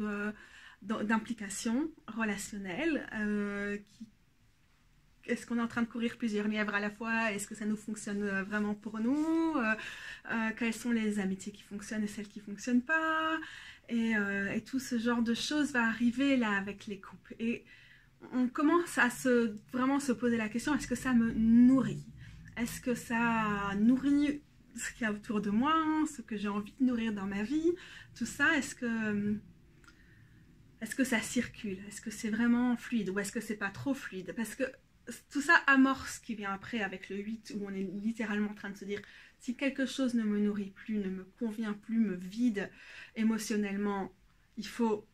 S1: d'implication relationnelle. Est-ce qu'on est en train de courir plusieurs lièvres à la fois? Est-ce que ça nous fonctionne vraiment pour nous? Quelles sont les amitiés qui fonctionnent et celles qui ne fonctionnent pas? Et tout ce genre de choses va arriver là avec les couples. Et on commence à vraiment se poser la question, est-ce que ça me nourrit? Est-ce que ça nourrit ce qu'il y a autour de moi, ce que j'ai envie de nourrir dans ma vie? Tout ça, est-ce est-ce que ça circule? Est-ce que c'est vraiment fluide? Ou est-ce que c'est pas trop fluide? Parce que tout ça amorce ce qui vient après avec le 8, où on est littéralement en train de se dire, si quelque chose ne me nourrit plus, ne me convient plus, me vide émotionnellement, il faut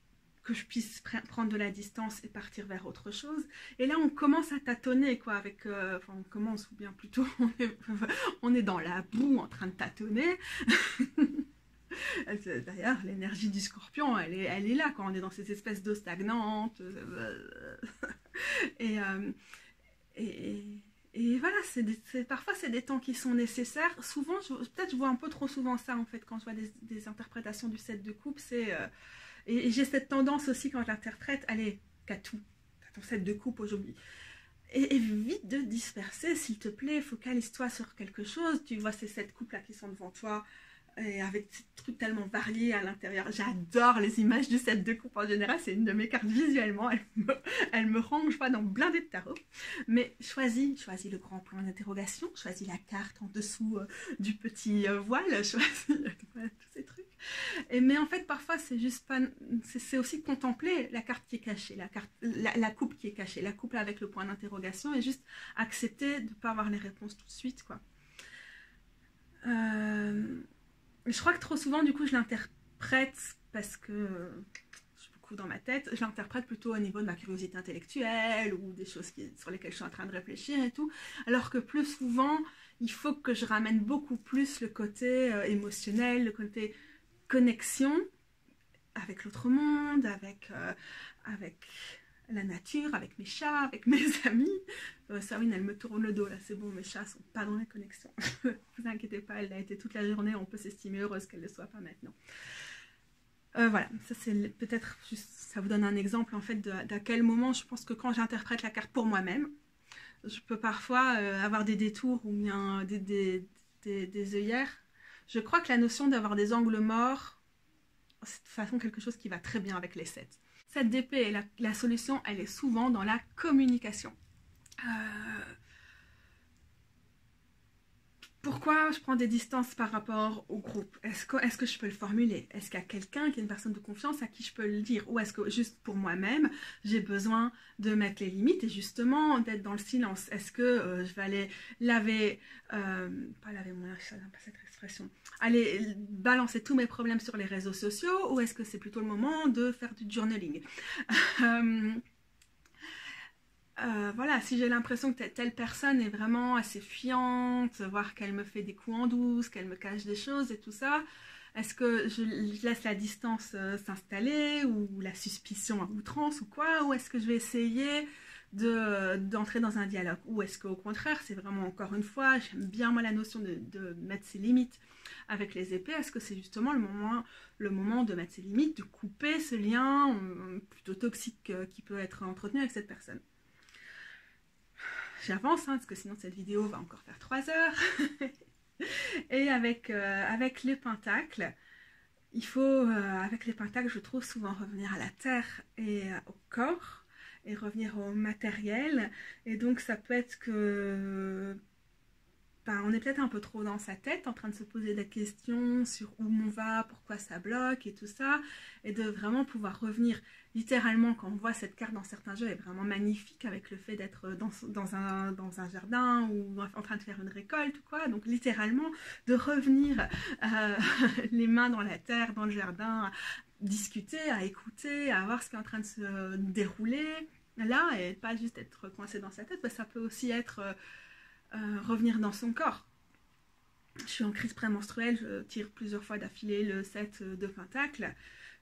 S1: que je puisse prendre de la distance et partir vers autre chose. Et là, on commence à tâtonner, quoi, avec... enfin, on commence, ou bien plutôt, on est dans la boue en train de tâtonner. D'ailleurs, l'énergie du scorpion, elle est là, quand on est dans ces espèces d'eau stagnante. Et... Et voilà, parfois c'est des temps qui sont nécessaires. Souvent, peut-être je vois un peu trop souvent ça en fait quand je vois des interprétations du 7 de coupe. Et j'ai cette tendance aussi quand je l'interprète, allez, t'as tout, t'as ton 7 de coupe aujourd'hui. Et évite de disperser, s'il te plaît, focalise-toi sur quelque chose. Tu vois ces 7 coupes là qui sont devant toi, et avec ces trucs tellement variés à l'intérieur. J'adore les images du 7 de coupe en général, c'est une de mes cartes visuellement, elle me range pas dans blindé de tarot. Mais choisis le grand point d'interrogation, choisis la carte en dessous du petit voile, choisis voilà, tous ces trucs. Mais en fait, parfois, c'est juste pas... C'est aussi contempler la carte qui est cachée, la coupe qui est cachée, la coupe avec le point d'interrogation, et juste accepter de ne pas avoir les réponses tout de suite, quoi. Je crois que trop souvent, du coup, je l'interprète parce que je suis beaucoup dans ma tête, je l'interprète plutôt au niveau de ma curiosité intellectuelle ou des choses sur lesquelles je suis en train de réfléchir et tout, alors que plus souvent, il faut que je ramène beaucoup plus le côté émotionnel, le côté connexion avec l'autre monde, avec la nature, avec mes chats, avec mes amis. Sarine, elle me tourne le dos, là, c'est bon, mes chats sont pas dans la connexion. Ne vous inquiétez pas, elle a été toute la journée, on peut s'estimer heureuse qu'elle ne le soit pas maintenant. Voilà, ça c'est peut-être juste, ça vous donne un exemple en fait d'à quel moment je pense que quand j'interprète la carte pour moi-même, je peux parfois avoir des détours ou bien des œillères. Je crois que la notion d'avoir des angles morts, c'est de toute façon quelque chose qui va très bien avec les 7. Cette d'épée, la solution, elle est souvent dans la communication. Pourquoi je prends des distances par rapport au groupe? Est-ce que je peux le formuler? Est-ce qu'il y a quelqu'un qui est une personne de confiance à qui je peux le dire? Ou est-ce que juste pour moi-même, j'ai besoin de mettre les limites et justement d'être dans le silence? Est-ce que je vais aller laver, pas laver mon linge, j'aime pas cette expression, aller balancer tous mes problèmes sur les réseaux sociaux, ou est-ce que c'est plutôt le moment de faire du journaling? Voilà, si j'ai l'impression que telle personne est vraiment assez fiante, voir qu'elle me fait des coups en douce, qu'elle me cache des choses et tout ça, est-ce que je laisse la distance s'installer ou la suspicion à outrance ou quoi? Ou est-ce que je vais essayer d'entrer dans un dialogue? Ou est-ce qu'au contraire, c'est vraiment encore une fois, j'aime bien moi la notion de mettre ses limites avec les épées. Est-ce que c'est justement le moment de mettre ses limites, de couper ce lien plutôt toxique qui peut être entretenu avec cette personne? J'avance, hein, parce que sinon cette vidéo va encore faire 3 heures. Et avec les pentacles, il faut, avec les pentacles, je trouve souvent revenir à la terre et au corps, et revenir au matériel. Et donc ça peut être que... on est peut-être un peu trop dans sa tête, en train de se poser des questions sur où on va, pourquoi ça bloque et tout ça, et de vraiment pouvoir revenir littéralement, quand on voit cette carte dans certains jeux, elle est vraiment magnifique avec le fait d'être dans un jardin ou en train de faire une récolte ou quoi, donc littéralement de revenir les mains dans la terre, dans le jardin, à discuter, à écouter, à voir ce qui est en train de se dérouler là, et pas juste être coincé dans sa tête, ça peut aussi être... revenir dans son corps. Je suis en crise prémenstruelle, je tire plusieurs fois d'affilée le 7 de pentacles.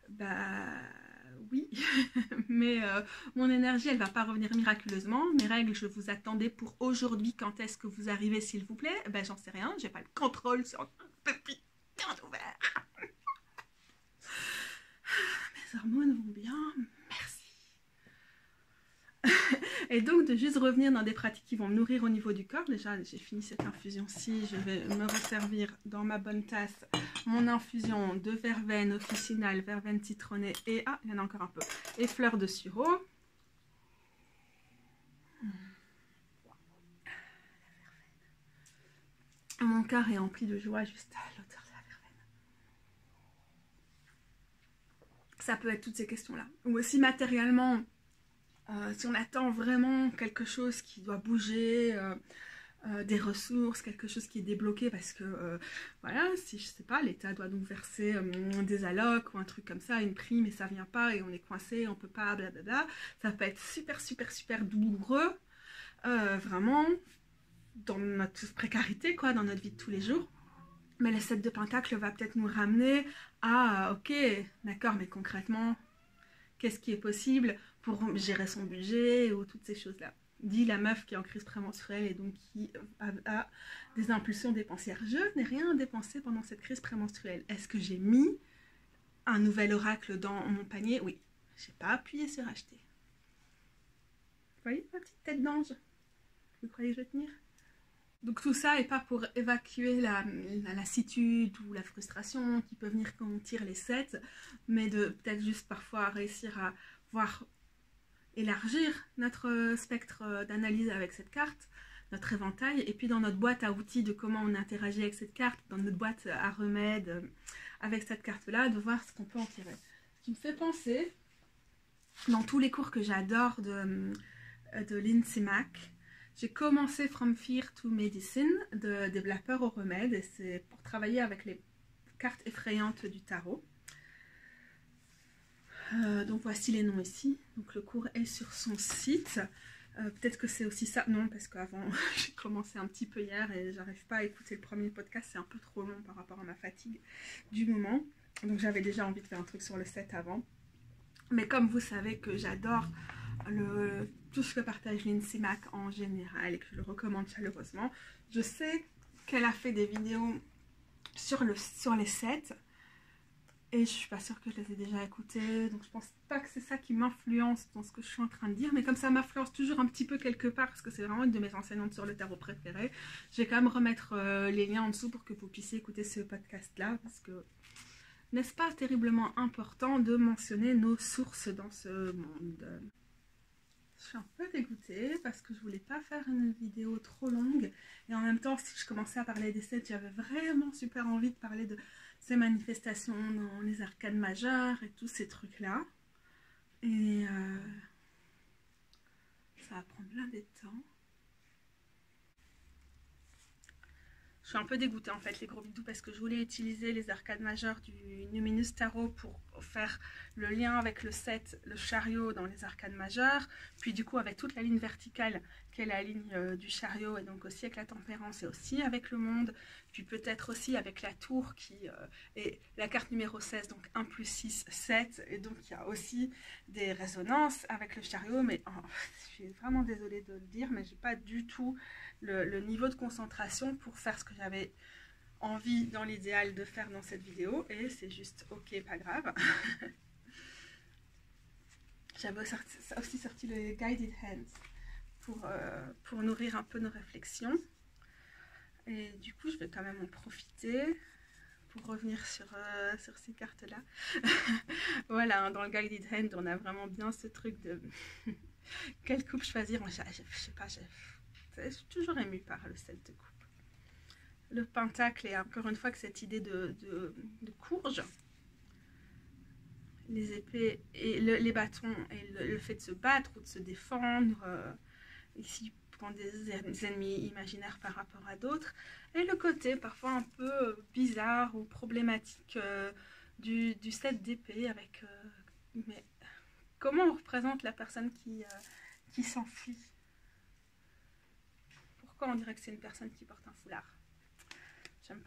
S1: Bah oui, mais mon énergie, elle va pas revenir miraculeusement. Mes règles, je vous attendais pour aujourd'hui. Quand est-ce que vous arrivez, s'il vous plaît? Ben j'en sais rien, j'ai pas le contrôle sur ce putain d'ouvert. Mes hormones vont bien. Et donc de juste revenir dans des pratiques qui vont me nourrir au niveau du corps. Déjà j'ai fini cette infusion-ci, je vais me resservir dans ma bonne tasse mon infusion de verveine officinale, verveine citronnée et, ah il y en a encore un peu, et fleurs de sureau. Mon cœur est empli de joie juste à l'odeur de la verveine. Ça peut être toutes ces questions-là. Ou aussi matériellement, si on attend vraiment quelque chose qui doit bouger, des ressources, quelque chose qui est débloqué parce que, voilà, si je sais pas, l'État doit donc verser des allocs ou un truc comme ça, une prime et ça vient pas et on est coincé, on peut pas, blablabla. Ça peut être super, super, super douloureux, vraiment, dans notre précarité, quoi, dans notre vie de tous les jours. Mais le 7 de Pentacle va peut-être nous ramener à, ok, d'accord, mais concrètement, qu'est-ce qui est possible pour gérer son budget ou toutes ces choses-là. Dit la meuf qui est en crise prémenstruelle et donc qui a des impulsions dépensières. Je n'ai rien dépensé pendant cette crise prémenstruelle. Est-ce que j'ai mis un nouvel oracle dans mon panier? Oui. Je n'ai pas appuyé sur acheter. Vous voyez ma petite tête d'ange? Vous croyez que je vais tenir? Donc tout ça n'est pas pour évacuer la lassitude ou la frustration qui peut venir quand on tire les 7, mais de peut-être juste parfois réussir à voir élargir notre spectre d'analyse avec cette carte, notre éventail, et puis dans notre boîte à outils de comment on interagit avec cette carte, dans notre boîte à remèdes avec cette carte-là, de voir ce qu'on peut en tirer. Ce qui me fait penser, dans tous les cours que j'adore de Lindsay Mack, j'ai commencé From Fear to Medicine, de la peur au remède, et c'est pour travailler avec les cartes effrayantes du tarot. Donc voici les noms ici. Donc le cours est sur son site. Peut-être que c'est aussi ça. Non, parce qu'avant, j'ai commencé un petit peu hier et j'arrive pas à écouter le premier podcast. C'est un peu trop long par rapport à ma fatigue du moment. Donc j'avais déjà envie de faire un truc sur le 7 avant. Mais comme vous savez que j'adore tout ce que partage Lindsay Mack en général et que je le recommande chaleureusement, je sais qu'elle a fait des vidéos sur les 7 et je suis pas sûre que je les ai déjà écoutées, donc je pense pas que c'est ça qui m'influence dans ce que je suis en train de dire, mais comme ça m'influence toujours un petit peu quelque part parce que c'est vraiment une de mes enseignantes sur le tarot préférée, je vais quand même remettre les liens en dessous pour que vous puissiez écouter ce podcast là, parce que n'est-ce pas terriblement important de mentionner nos sources dans ce monde? Je suis un peu dégoûtée parce que je voulais pas faire une vidéo trop longue et en même temps si je commençais à parler des 7, j'avais vraiment super envie de parler de ces manifestations dans les arcanes majeures et tous ces trucs là et ça va prendre plein de temps. Je suis un peu dégoûtée en fait les gros bidous parce que je voulais utiliser les arcades majeures du Numinous Tarot pour faire le lien avec le 7, le chariot dans les arcades majeures, puis du coup avec toute la ligne verticale qui est la ligne du chariot et donc aussi avec la tempérance et aussi avec le monde, puis peut-être aussi avec la tour qui est la carte numéro 16, donc 1 plus 6, 7, et donc il y a aussi des résonances avec le chariot, mais je suis vraiment désolée de le dire, mais j'ai pas du tout le niveau de concentration pour faire ce que j'avais envie dans l'idéal de faire dans cette vidéo et c'est juste ok, pas grave. J'avais aussi sorti le Guided Hands pour nourrir un peu nos réflexions et du coup je vais quand même en profiter pour revenir sur ces cartes là. Voilà, dans le Guided Hand on a vraiment bien ce truc de quelle coupe choisir. Je sais pas, je suis toujours émue par le 7 de coupe. Le pentacle et encore une fois que cette idée de courge, les épées et les bâtons et le fait de se battre ou de se défendre, ici pour des ennemis imaginaires par rapport à d'autres, et le côté parfois un peu bizarre ou problématique du 7 d'épée avec mais comment on représente la personne qui s'enfuit? Pourquoi on dirait que c'est une personne qui porte un foulard? J'aime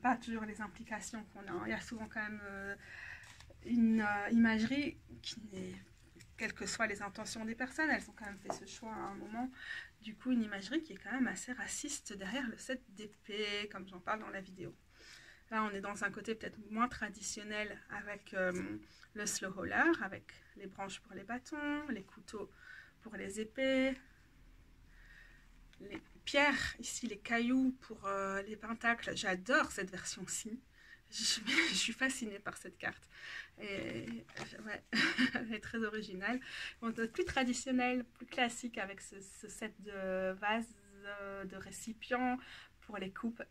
S1: pas toujours les implications qu'on a. Il y a souvent quand même une imagerie qui n'est, quelles que soient les intentions des personnes, elles ont quand même fait ce choix à un moment. Du coup, une imagerie qui est quand même assez raciste derrière le 7 d'épée, comme j'en parle dans la vidéo. Là, on est dans un côté peut-être moins traditionnel avec le slow roller, avec les branches pour les bâtons, les couteaux pour les épées, les pierres, ici les cailloux pour les pentacles. J'adore cette version-ci. Je suis fascinée par cette carte. Et, ouais, elle est très originale. On est plus traditionnel, plus classique avec ce set de vases, de récipients pour les coupes,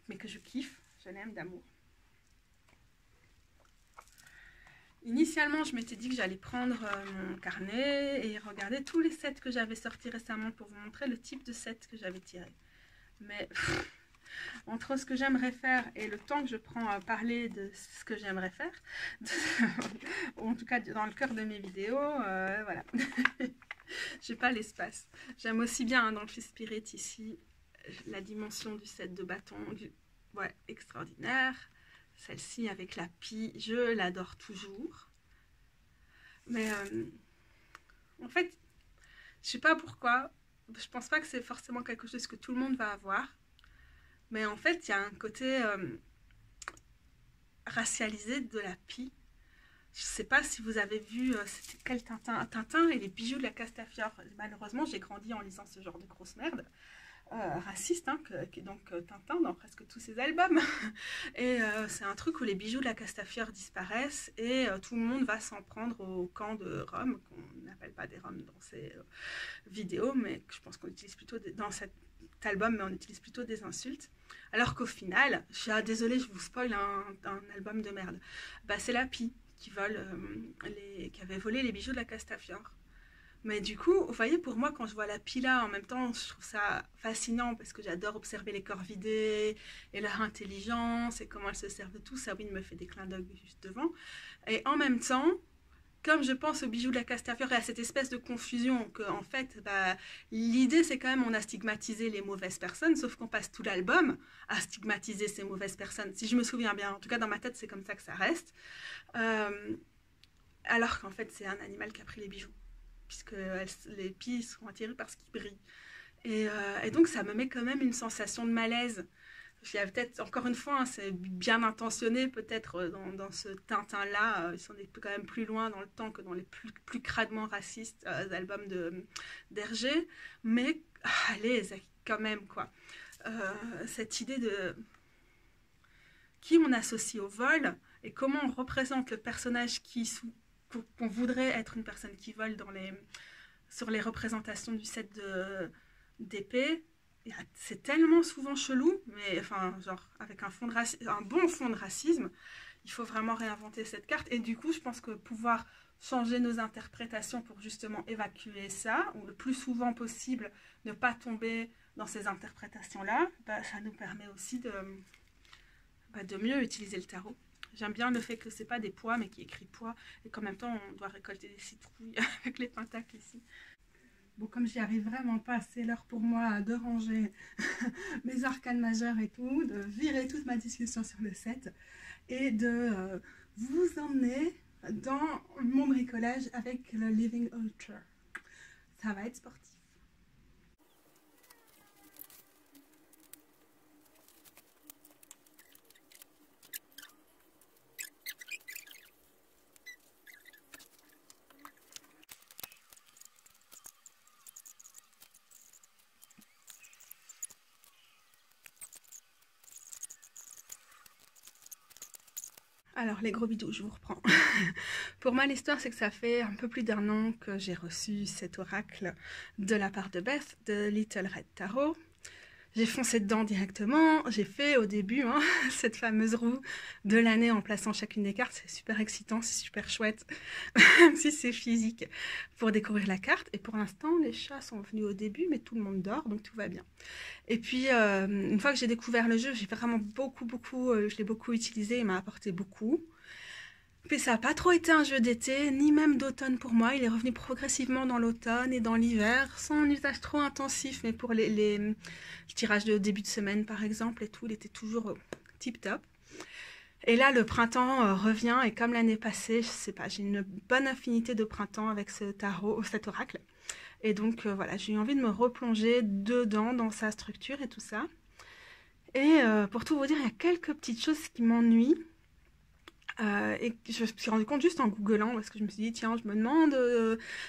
S1: mais que je kiffe. Je l'aime d'amour. Initialement, je m'étais dit que j'allais prendre mon carnet et regarder tous les sets que j'avais sortis récemment pour vous montrer le type de set que j'avais tiré. Mais entre ce que j'aimerais faire et le temps que je prends à parler de ce que j'aimerais faire, en tout cas dans le cœur de mes vidéos, voilà. J'ai pas l'espace. J'aime aussi bien dans le Fist Spirit ici la dimension du set de bâton, ouais, extraordinaire. Celle-ci avec la pie, je l'adore toujours. Mais en fait, je sais pas pourquoi. Je pense pas que c'est forcément quelque chose que tout le monde va avoir. Mais en fait, il y a un côté racialisé de la pie. Je sais pas si vous avez vu, c'était quel Tintin? Tintin et les bijoux de la Castafiore. Malheureusement, j'ai grandi en lisant ce genre de grosse merde. Raciste, hein, qui est donc Tintin dans presque tous ses albums. Et c'est un truc où les bijoux de la Castafiore disparaissent et tout le monde va s'en prendre au camp de Roms, qu'on n'appelle pas des Roms dans ces vidéos, mais je pense qu'on utilise plutôt dans cet album, mais on utilise plutôt des insultes. Alors qu'au final, désolée, je vous spoil un album de merde. Bah, c'est la pie qui avait volé les bijoux de la Castafiore. Mais du coup, vous voyez, pour moi, quand je vois la pie là, en même temps, je trouve ça fascinant parce que j'adore observer les corvidés et leur intelligence et comment elles se servent de tout. Sabine me fait des clins d'œil juste devant. Et en même temps, comme je pense aux bijoux de la Castafiore et à cette espèce de confusion que, en fait, bah, l'idée, c'est quand même on a stigmatisé les mauvaises personnes, sauf qu'on passe tout l'album à stigmatiser ces mauvaises personnes. Si je me souviens bien, en tout cas dans ma tête, c'est comme ça que ça reste. Alors qu'en fait, c'est un animal qui a pris les bijoux, puisque les pies sont attirées par ce qui brille. Et donc, ça me met quand même une sensation de malaise. Il y a peut-être, encore une fois, hein, c'est bien intentionné, peut-être dans ce Tintin-là, ils sont quand même plus loin dans le temps que dans les plus cradement racistes albums d'Hergé, mais allez, quand même, quoi. Cette idée de qui on associe au vol et comment on représente le personnage qu'on voudrait être une personne qui vole sur les représentations du set d'épée. C'est tellement souvent chelou, mais enfin, genre, avec un bon fond de racisme, il faut vraiment réinventer cette carte. Et du coup, je pense que pouvoir changer nos interprétations pour justement évacuer ça, ou le plus souvent possible, ne pas tomber dans ces interprétations-là, bah, ça nous permet aussi de mieux utiliser le tarot. J'aime bien le fait que c'est pas des pois, mais qui écrit pois, et qu'en même temps, on doit récolter des citrouilles avec les pentacles ici. Bon, comme j'y arrive vraiment pas, c'est l'heure pour moi de ranger mes arcanes majeures et tout, de virer toute ma discussion sur le set et de vous emmener dans mon bricolage avec le Living Altar. Ça va être sportif. Alors, les gros bidous, je vous reprends. Pour moi, l'histoire, c'est que ça fait un peu plus d'1 an que j'ai reçu cet oracle de la part de Beth, de Little Red Tarot. J'ai foncé dedans directement, j'ai fait au début cette fameuse roue de l'année en plaçant chacune des cartes. C'est super excitant, c'est super chouette, même si c'est physique, pour découvrir la carte. Et pour l'instant, les chats sont venus au début, mais tout le monde dort, donc tout va bien. Et puis, une fois que j'ai découvert le jeu, j'ai vraiment je l'ai beaucoup utilisé, il m'a apporté beaucoup. Puis ça n'a pas trop été un jeu d'été, ni même d'automne pour moi. Il est revenu progressivement dans l'automne et dans l'hiver, sans un usage trop intensif. Mais pour les tirages de début de semaine, par exemple, et tout, il était toujours tip-top. Et là, le printemps revient, et comme l'année passée, je sais pas, j'ai une bonne affinité de printemps avec cet oracle. Et donc, voilà, j'ai eu envie de me replonger dedans, dans sa structure et tout ça. Et pour tout vous dire, il y a quelques petites choses qui m'ennuient. Et je me suis rendu compte juste en googlant, parce que je me suis dit, tiens, je me demande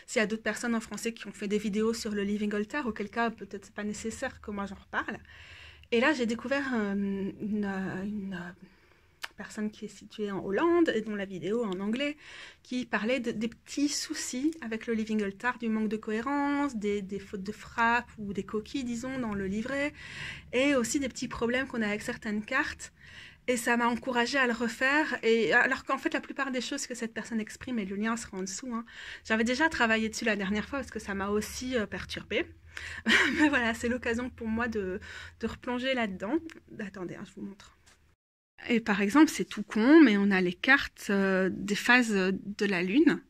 S1: s'il y a d'autres personnes en français qui ont fait des vidéos sur le Living Altar, auquel cas peut-être c'est pas nécessaire que moi j'en reparle. Et là j'ai découvert une personne qui est située en Hollande et dont la vidéo en anglais, qui parlait des petits soucis avec le Living Altar, du manque de cohérence, des fautes de frappe ou des coquilles, disons, dans le livret, et aussi des petits problèmes qu'on a avec certaines cartes. Et ça m'a encouragée à le refaire. Et alors qu'en fait, la plupart des choses que cette personne exprime, et le lien sera en dessous, hein, j'avais déjà travaillé dessus la dernière fois parce que ça m'a aussi perturbée. Mais voilà, c'est l'occasion pour moi de replonger là-dedans. Attendez, hein, je vous montre. Et par exemple, c'est tout con, mais on a les cartes des phases de la Lune.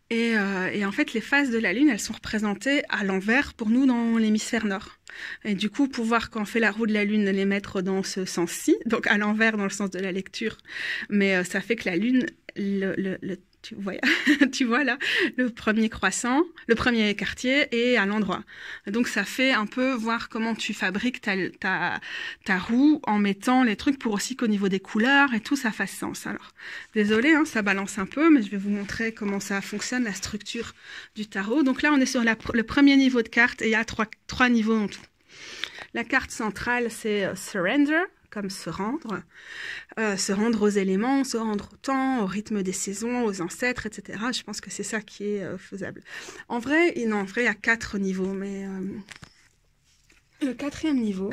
S1: Et en fait, les phases de la Lune, elles sont représentées à l'envers pour nous dans l'hémisphère nord. Et du coup, pouvoir, quand on fait la roue de la Lune, les mettre dans ce sens-ci, donc à l'envers dans le sens de la lecture. Mais ça fait que la Lune, tu vois, tu vois là, le premier croissant, le premier quartier est à l'endroit. Donc ça fait un peu voir comment tu fabriques ta roue en mettant les trucs pour aussi qu'au niveau des couleurs et tout, ça fasse sens. Alors, désolé, hein, ça balance un peu, mais je vais vous montrer comment ça fonctionne, la structure du tarot. Donc là, on est sur le premier niveau de carte et il y a trois niveaux en tout. La carte centrale, c'est Surrender, comme se rendre aux éléments, se rendre au temps, au rythme des saisons, aux ancêtres, etc. Je pense que c'est ça qui est faisable. En vrai, il y a 4 niveaux, mais le 4e niveau,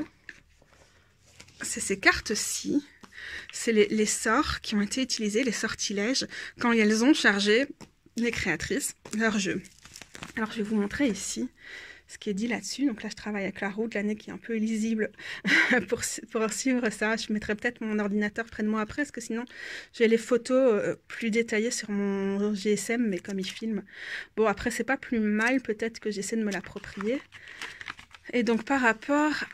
S1: c'est ces cartes-ci. C'est les sorts qui ont été utilisés, les sortilèges, quand elles ont chargé les créatrices, leur jeu. Alors, je vais vous montrer ici ce qui est dit là-dessus. Donc là, je travaille avec la roue de l'année qui est un peu illisible pour suivre ça. Je mettrai peut-être mon ordinateur près de moi après, parce que sinon, j'ai les photos plus détaillées sur mon GSM, mais comme il filme. Bon, après, c'est pas plus mal, peut-être que j'essaie de me l'approprier. Et donc, par rapport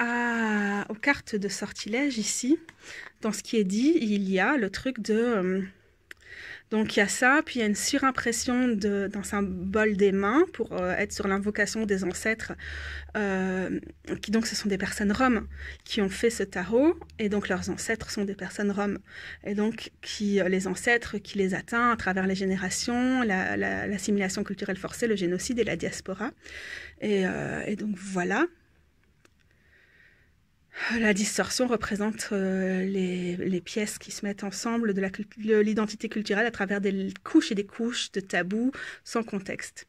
S1: aux cartes de sortilège, ici, dans ce qui est dit, il y a le truc de... donc il y a ça, puis il y a une surimpression d'un symbole des mains pour être sur l'invocation des ancêtres, qui donc ce sont des personnes roms qui ont fait ce tarot, et donc leurs ancêtres sont des personnes roms, et donc les ancêtres qui les atteignent à travers les générations, l'assimilation culturelle forcée, le génocide et la diaspora. Et donc voilà. La distorsion représente les pièces qui se mettent ensemble de l'identité culturelle à travers des couches et des couches de tabous sans contexte.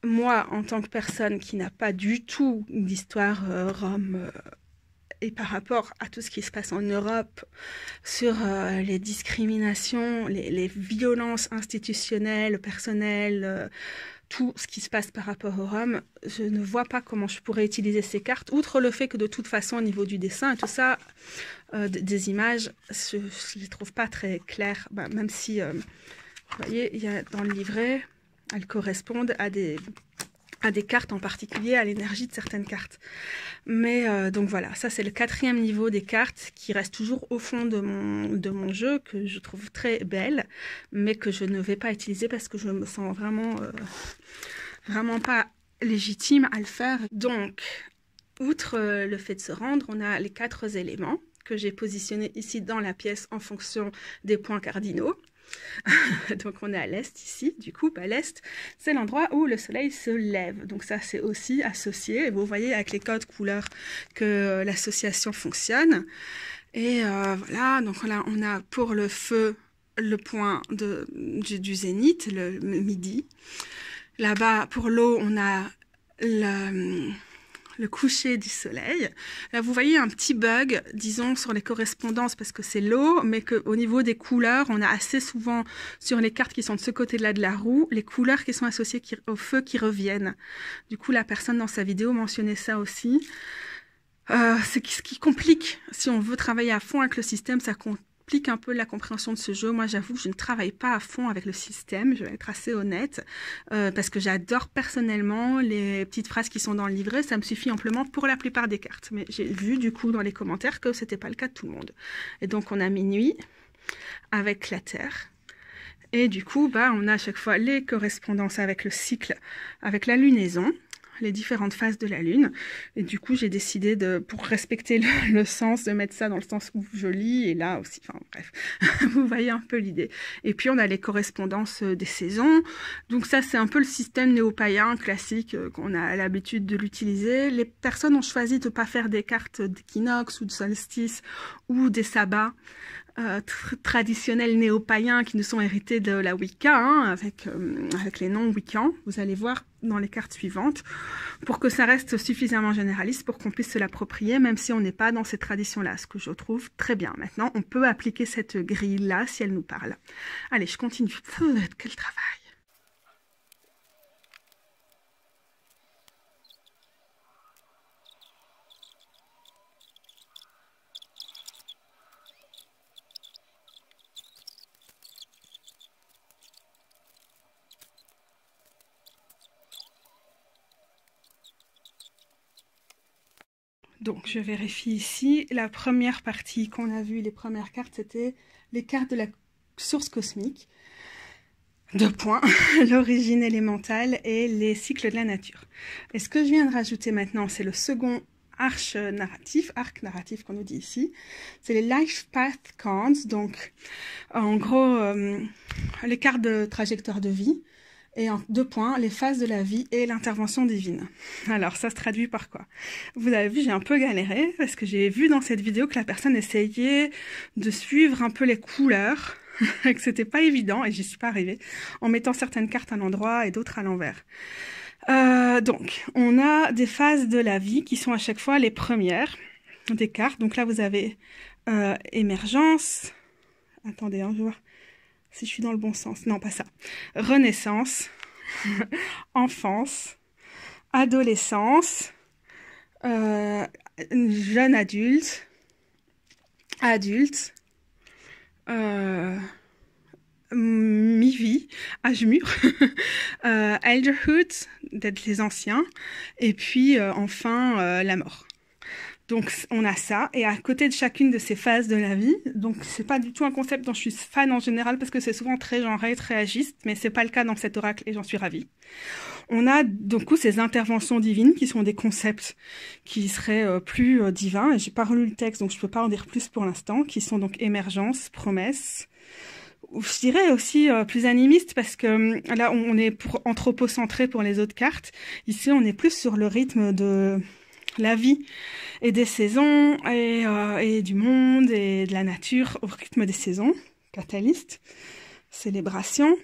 S1: Moi, en tant que personne qui n'a pas du tout d'histoire rome, et par rapport à tout ce qui se passe en Europe, sur les discriminations, les violences institutionnelles, personnelles, tout ce qui se passe par rapport aux Roms, je ne vois pas comment je pourrais utiliser ces cartes, outre le fait que de toute façon, au niveau du dessin et tout ça, des images, je ne les trouve pas très claires, même si, vous voyez, il y a dans le livret, elles correspondent à des cartes en particulier, à l'énergie de certaines cartes. Mais donc voilà, ça c'est le 4e niveau des cartes qui reste toujours au fond de mon jeu, que je trouve très belle, mais que je ne vais pas utiliser parce que je me sens vraiment pas légitime à le faire. Donc, outre le fait de se rendre, on a les 4 éléments que j'ai positionnés ici dans la pièce en fonction des points cardinaux. Donc on est à l'est ici, du coup l'est c'est l'endroit où le soleil se lève, donc ça c'est aussi associé, et vous voyez avec les codes couleurs que l'association fonctionne. Et voilà, donc là on a pour le feu le point du zénith, le midi. Là-bas pour l'eau on a le coucher du soleil. Là, vous voyez un petit bug, disons, sur les correspondances, parce que c'est l'eau, mais qu'au niveau des couleurs, on a assez souvent, sur les cartes qui sont de ce côté-là de la roue, les couleurs qui sont associées au feu qui reviennent. Du coup, la personne dans sa vidéo mentionnait ça aussi. C'est ce qui complique. Si on veut travailler à fond avec le système, ça complique un peu la compréhension de ce jeu. Moi, j'avoue que je ne travaille pas à fond avec le système, je vais être assez honnête, parce que j'adore personnellement les petites phrases qui sont dans le livret, ça me suffit amplement pour la plupart des cartes. Mais j'ai vu du coup dans les commentaires que c'était pas le cas de tout le monde. Et donc on a minuit avec la Terre. Et du coup, on a à chaque fois les correspondances avec le cycle, avec la lunaison, les différentes phases de la lune, et du coup j'ai décidé pour respecter le sens, de mettre ça dans le sens où je lis, et là aussi, enfin bref, vous voyez un peu l'idée. Et puis on a les correspondances des saisons, donc ça c'est un peu le système néo-païen classique qu'on a l'habitude de l'utiliser. Les personnes ont choisi de ne pas faire des cartes d'équinoxe ou de solstice ou des sabbats, traditionnels néo-païens qui nous sont hérités de la Wicca, hein, avec les noms Wiccans, vous allez voir dans les cartes suivantes, pour que ça reste suffisamment généraliste pour qu'on puisse se l'approprier, même si on n'est pas dans ces traditions-là, ce que je trouve très bien. Maintenant, on peut appliquer cette grille-là si elle nous parle. Allez, je continue. Quel travail! Donc, je vérifie ici. La première partie qu'on a vue, les premières cartes, c'était les cartes de la source cosmique. 2 points, l'origine élémentale et les cycles de la nature. Et ce que je viens de rajouter maintenant, c'est le second arc narratif qu'on nous dit ici. C'est les Life Path Cards, donc en gros, les cartes de trajectoire de vie. Et en 2 points, les phases de la vie et l'intervention divine. Alors, ça se traduit par quoi? Vous avez vu, j'ai un peu galéré, parce que j'ai vu dans cette vidéo que la personne essayait de suivre un peu les couleurs, et que c'était pas évident, et j'y suis pas arrivée, en mettant certaines cartes à l'endroit et d'autres à l'envers. Donc, on a des phases de la vie qui sont à chaque fois les premières des cartes. Donc là, vous avez émergence. Attendez, hein, je vois si je suis dans le bon sens. Non, pas ça. Renaissance, enfance, adolescence, jeune adulte, adulte, mi-vie, âge mûr, elderhood, d'être les anciens, et puis enfin la mort. Donc on a ça, et à côté de chacune de ces phases de la vie, donc c'est pas du tout un concept dont je suis fan en général parce que c'est souvent très genré, très agiste, mais c'est pas le cas dans cet oracle et j'en suis ravie. On a du coup ces interventions divines qui sont des concepts qui seraient plus divins, et j'ai pas relu le texte donc je peux pas en dire plus pour l'instant, qui sont donc émergence, promesse, je dirais aussi plus animiste parce que là on est anthropocentré pour les autres cartes, ici on est plus sur le rythme de la vie et des saisons et du monde et de la nature au rythme des saisons, catalyste, célébration,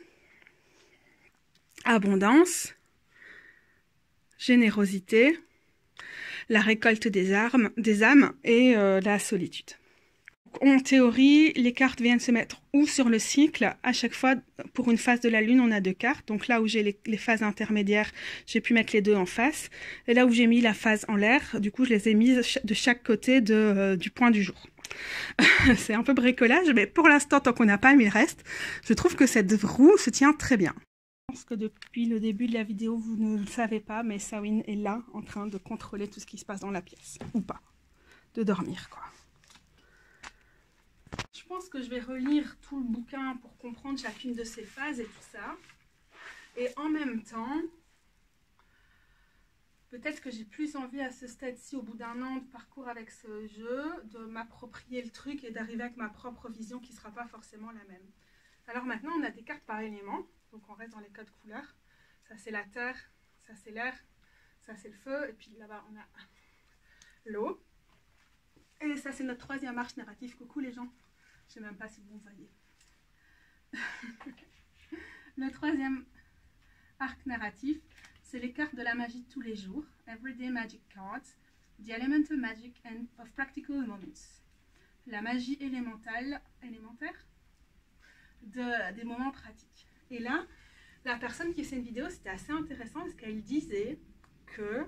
S1: abondance, générosité, la récolte des âmes et la solitude. En théorie, les cartes viennent se mettre ou sur le cycle. À chaque fois, pour une phase de la Lune, on a 2 cartes. Donc là où j'ai les phases intermédiaires, j'ai pu mettre les 2 en face. Et là où j'ai mis la phase en l'air, du coup, je les ai mises de chaque côté du point du jour. C'est un peu bricolage, mais pour l'instant, tant qu'on n'a pas mis le reste, je trouve que cette roue se tient très bien. Je pense que depuis le début de la vidéo, vous ne le savez pas, mais Sawin est là, en train de contrôler tout ce qui se passe dans la pièce. Ou pas. De dormir, quoi. Je pense que je vais relire tout le bouquin pour comprendre chacune de ces phases et tout ça. Et en même temps, peut-être que j'ai plus envie à ce stade-ci, au bout d'1 an de parcours avec ce jeu, de m'approprier le truc et d'arriver avec ma propre vision qui ne sera pas forcément la même. Alors maintenant, on a des cartes par élément. Donc on reste dans les codes couleurs. Ça c'est la terre, ça c'est l'air, ça c'est le feu. Et puis là-bas, on a l'eau. Et ça c'est notre 3e arche narrative. Coucou les gens. Je ne sais même pas si vous me voyez. Le 3e arc narratif, c'est les cartes de la magie de tous les jours. Everyday Magic Cards, The Elemental Magic and of Practical Moments. La magie élémentaire des moments pratiques. Et là, la personne qui fait une vidéo, c'était assez intéressant parce qu'elle disait que,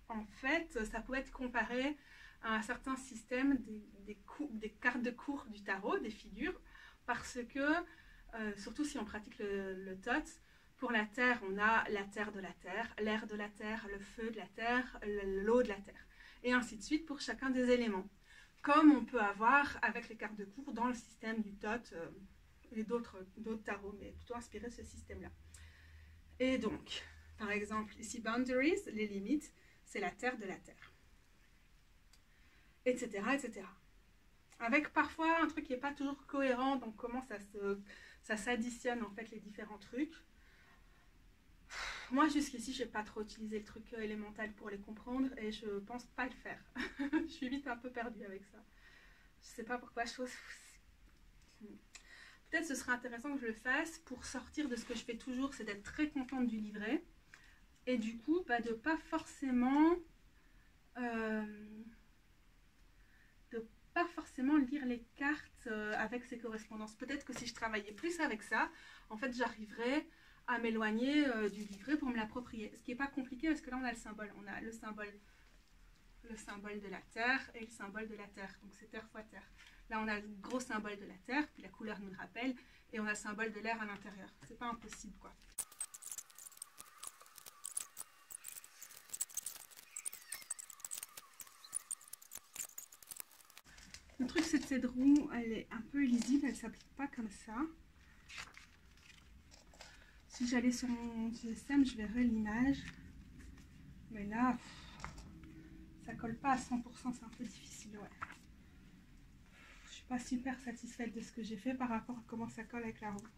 S1: en fait, ça pouvait être comparé à un certain système des cartes de cours du tarot, des figures, parce que, surtout si on pratique le TOT, pour la terre, on a la terre de la terre, l'air de la terre, le feu de la terre, l'eau de la terre, et ainsi de suite pour chacun des éléments, comme on peut avoir avec les cartes de cours dans le système du TOT et d'autres tarots, mais plutôt inspiré de ce système-là. Et donc, par exemple, ici, boundaries, les limites, c'est la terre de la terre. Etc., etc. Avec parfois un truc qui n'est pas toujours cohérent, donc comment ça s'additionne en fait les différents trucs. Moi jusqu'ici je n'ai pas trop utilisé le truc élémental pour les comprendre et je pense pas le faire. Je suis vite un peu perdue avec ça. sais pas pourquoi je trouve... Peut-être ce serait intéressant que je le fasse pour sortir de ce que je fais toujours, c'est d'être très contente du livret. Et du coup, bah, de pas forcément... lire les cartes avec ces correspondances. Peut-être que si je travaillais plus avec ça, en fait, j'arriverais à m'éloigner du livret pour me l'approprier. Ce qui n'est pas compliqué parce que là, on a le symbole. On a le symbole de la Terre et le symbole de la Terre. Donc, c'est Terre fois Terre. Là, on a le gros symbole de la Terre, puis la couleur nous le rappelle, et on a le symbole de l'air à l'intérieur. C'est pas impossible, quoi. Le truc, c'est que cette roue, elle est un peu illisible, elle ne s'applique pas comme ça. Si j'allais sur mon GSM, je verrais l'image. Mais là, ça colle pas à 100%, c'est un peu difficile, ouais. Je suis pas super satisfaite de ce que j'ai fait par rapport à comment ça colle avec la roue.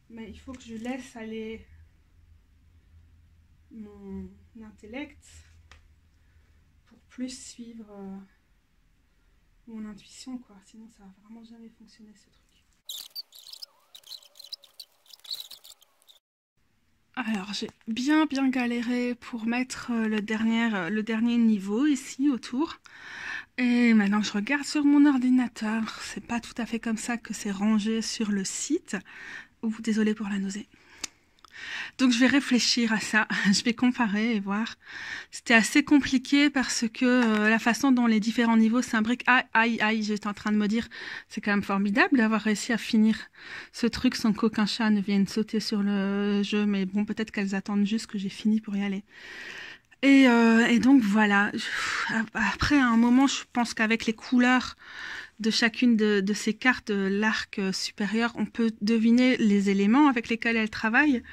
S1: Mais il faut que je laisse aller mon intellect pour plus suivre mon intuition, quoi. Sinon, ça va vraiment jamais fonctionner, ce truc. Alors, j'ai bien galéré pour mettre le dernier niveau ici autour. Et maintenant, je regarde sur mon ordinateur. C'est pas tout à fait comme ça que c'est rangé sur le site. Ouh, désolée pour la nausée. Donc je vais réfléchir à ça, je vais comparer et voir. C'était assez compliqué parce que la façon dont les différents niveaux s'imbriquent... Aïe, j'étais en train de me dire, c'est quand même formidable d'avoir réussi à finir ce truc sans qu'aucun chat ne vienne sauter sur le jeu. Mais bon, peut-être qu'elles attendent juste que j'ai fini pour y aller. Et donc voilà, après à un moment, je pense qu'avec les couleurs de chacune de ces cartes de l'arc supérieur, on peut deviner les éléments avec lesquels elles travaillent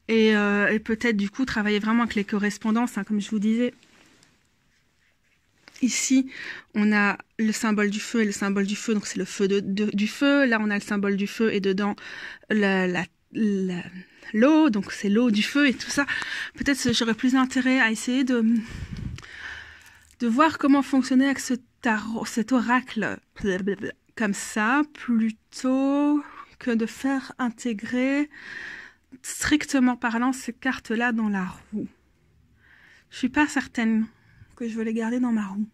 S1: et peut-être du coup travailler vraiment avec les correspondances, hein, comme je vous disais. Ici, on a le symbole du feu et le symbole du feu, donc c'est le feu du feu. Là, on a le symbole du feu et dedans l'eau, donc c'est l'eau du feu et tout ça. Peut-être j'aurais plus intérêt à essayer de voir comment fonctionner avec cet oracle comme ça, plutôt que de faire intégrer strictement parlant ces cartes-là dans la roue. Je suis pas certaine que je veux les garder dans ma roue.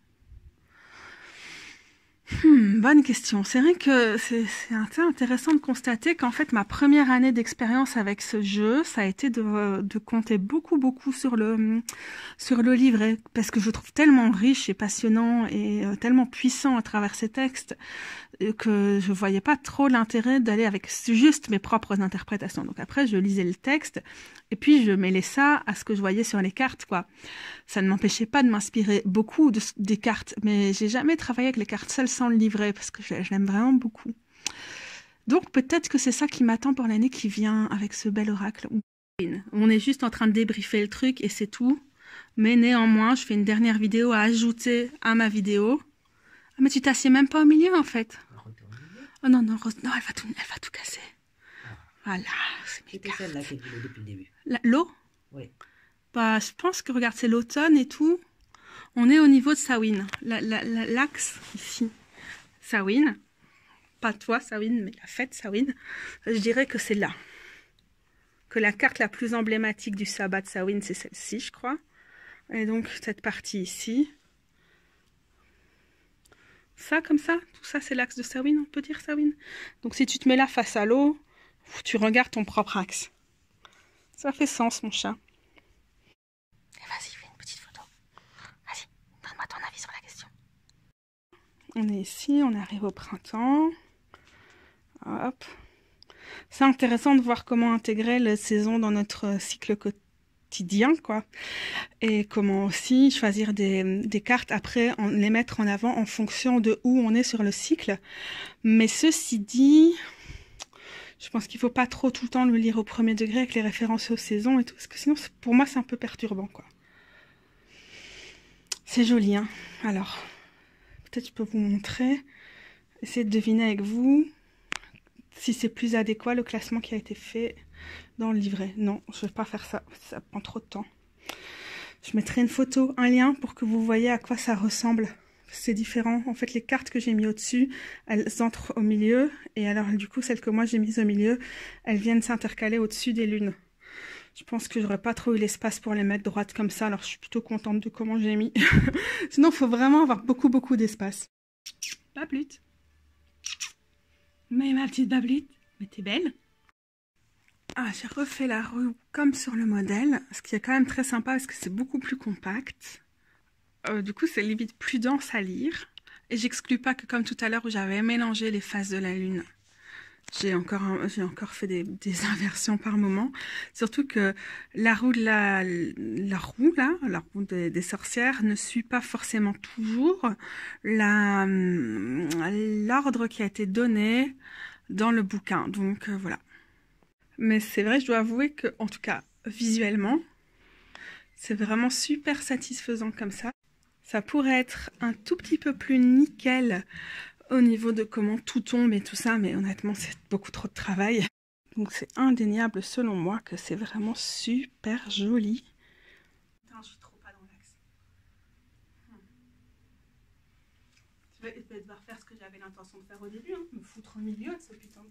S1: Bonne question. C'est vrai que c'est intéressant de constater qu'en fait ma première année d'expérience avec ce jeu, ça a été de compter beaucoup sur le livret, parce que je le trouve tellement riche et passionnant et tellement puissant à travers ces textes que je voyais pas trop l'intérêt d'aller avec juste mes propres interprétations. Donc après, je lisais le texte et puis je mêlais ça à ce que je voyais sur les cartes, quoi. Ça ne m'empêchait pas de m'inspirer beaucoup des cartes, mais j'ai jamais travaillé avec les cartes seules sans le livret parce que je l'aime vraiment beaucoup. Donc peut-être que c'est ça qui m'attend pour l'année qui vient avec ce bel oracle. On est juste en train de débriefer le truc et c'est tout. Mais néanmoins, je fais une dernière vidéo à ajouter à ma vidéo. Ah, mais tu t'assieds même pas au milieu en fait. Oh non, non, Rose, non, elle va tout casser. Voilà, c'est mes cartes. C'était celle-là qui voulait depuis le début. L'eau? Oui. Bah, je pense que, regarde, c'est l'automne et tout. On est au niveau de Samhain. L'axe, ici. Samhain. Pas toi, Samhain, mais la fête Samhain. Je dirais que c'est là. Que la carte la plus emblématique du sabbat de Samhain, c'est celle-ci, je crois. Et donc, cette partie ici. Ça, comme ça, tout ça, c'est l'axe de Samhain, on peut dire Samhain. Donc, si tu te mets là face à l'eau, tu regardes ton propre axe. Ça fait sens, mon chat. Et vas-y, fais une petite photo. Vas-y, donne-moi ton avis sur la question. On est ici, on arrive au printemps. Hop. C'est intéressant de voir comment intégrer les saisons dans notre cycle quotidien, quoi. Et comment aussi choisir des cartes après, les mettre en avant en fonction de où on est sur le cycle. Mais ceci dit, je pense qu'il faut pas trop tout le temps le lire au premier degré avec les références aux saisons et tout, parce que sinon, pour moi, c'est un peu perturbant, quoi. C'est joli, hein. Alors, peut-être je peux vous montrer, essayer de deviner avec vous si c'est plus adéquat le classement qui a été fait dans le livret. Non, je vais pas faire ça, ça prend trop de temps. Je mettrai une photo, un lien pour que vous voyez à quoi ça ressemble c'est différent. En fait, les cartes que j'ai mis au-dessus, elles entrent au milieu. Et alors, du coup, celles que moi j'ai mises au milieu, elles viennent s'intercaler au-dessus des lunes. Je pense que j'aurais pas trop eu l'espace pour les mettre droites comme ça. Alors, je suis plutôt contente de comment j'ai mis. Sinon, il faut vraiment avoir beaucoup d'espace. Bablute. Mais ma petite Bablute, mais t'es belle. Ah, j'ai refait la roue comme sur le modèle, ce qui est quand même très sympa parce que c'est beaucoup plus compact. Du coup, c'est limite plus dense à lire. Et j'exclus pas que comme tout à l'heure où j'avais mélangé les phases de la lune, j'ai encore fait des inversions par moment. Puis que la roue des sorcières ne suit pas forcément toujours l'ordre qui a été donné dans le bouquin. Donc voilà. Mais c'est vrai, je dois avouer que, en tout cas, visuellement, c'est vraiment super satisfaisant comme ça. Ça pourrait être un tout petit peu plus nickel au niveau de comment tout tombe et tout ça, mais honnêtement, c'est beaucoup trop de travail. Donc c'est indéniable selon moi que c'est vraiment super joli. Putain, je suis trop pas dans l'axe. Je vais devoir faire ce que j'avais l'intention de faire au début, hein, me foutre au milieu de ce putain de...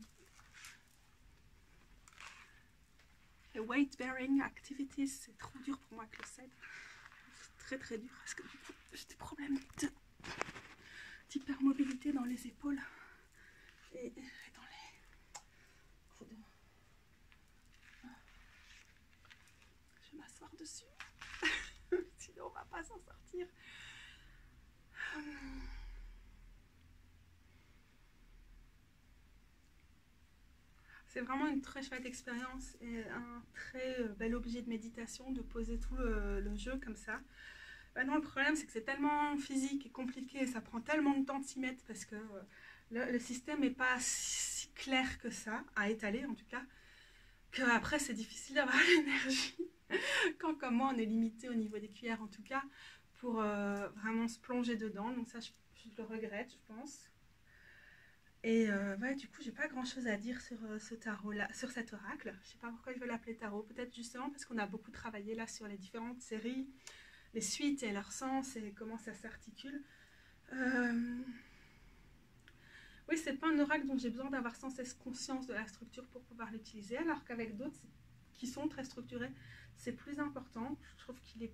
S1: Les weight bearing activities, c'est trop dur pour moi que le CED. C'est très dur parce que du coup, j'ai des problèmes d'hypermobilité dans les épaules et dans les coudes. Je vais m'asseoir dessus. Sinon on va pas s'en sortir. C'est vraiment une très chouette expérience et un très bel objet de méditation de poser tout le jeu comme ça. Maintenant, le problème, c'est que c'est tellement physique et compliqué, ça prend tellement de temps de s'y mettre parce que le système n'est pas si clair que ça, à étaler en tout cas, qu'après, c'est difficile d'avoir l'énergie. Quand, comme moi, on est limité au niveau des cuillères en tout cas, pour vraiment se plonger dedans. Donc ça, je le regrette, je pense. Et ouais, du coup, j'ai pas grand chose à dire sur ce tarot-là, sur cet oracle. Je sais pas pourquoi je veux l'appeler tarot. Peut-être justement parce qu'on a beaucoup travaillé là sur les différentes séries, les suites et leur sens et comment ça s'articule. Oui, c'est pas un oracle dont j'ai besoin d'avoir sans cesse conscience de la structure pour pouvoir l'utiliser, alors qu'avec d'autres qui sont très structurés, c'est plus important. Je trouve qu'il est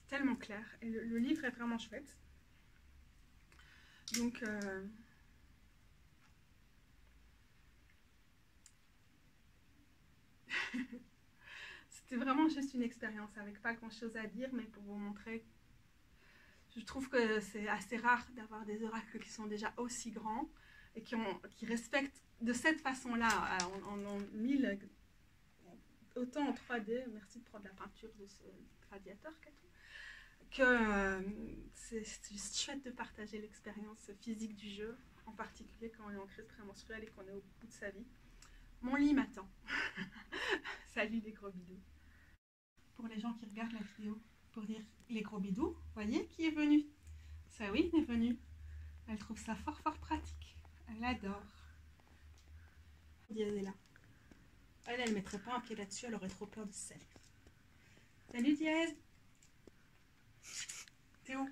S1: tellement clair et le livre est vraiment chouette. Donc c'était vraiment juste une expérience avec pas grand chose à dire, mais pour vous montrer, je trouve que c'est assez rare d'avoir des oracles qui sont déjà aussi grands et qui respectent de cette façon-là, en 1000, autant en 3D, merci de prendre la peinture de ce radiateur, que c'est juste chouette de partager l'expérience physique du jeu, en particulier quand on est en crise prémenstruelle et qu'on est au bout de sa vie. Mon lit m'attend. Salut les gros bidous. Pour les gens qui regardent la vidéo, pour dire les gros bidous, voyez qui est venu. Sawin est venue. Elle trouve ça fort pratique. Elle adore. Diaz est là. Elle mettrait pas un pied là-dessus, elle aurait trop peur de sel. Salut Diaz. T'es où?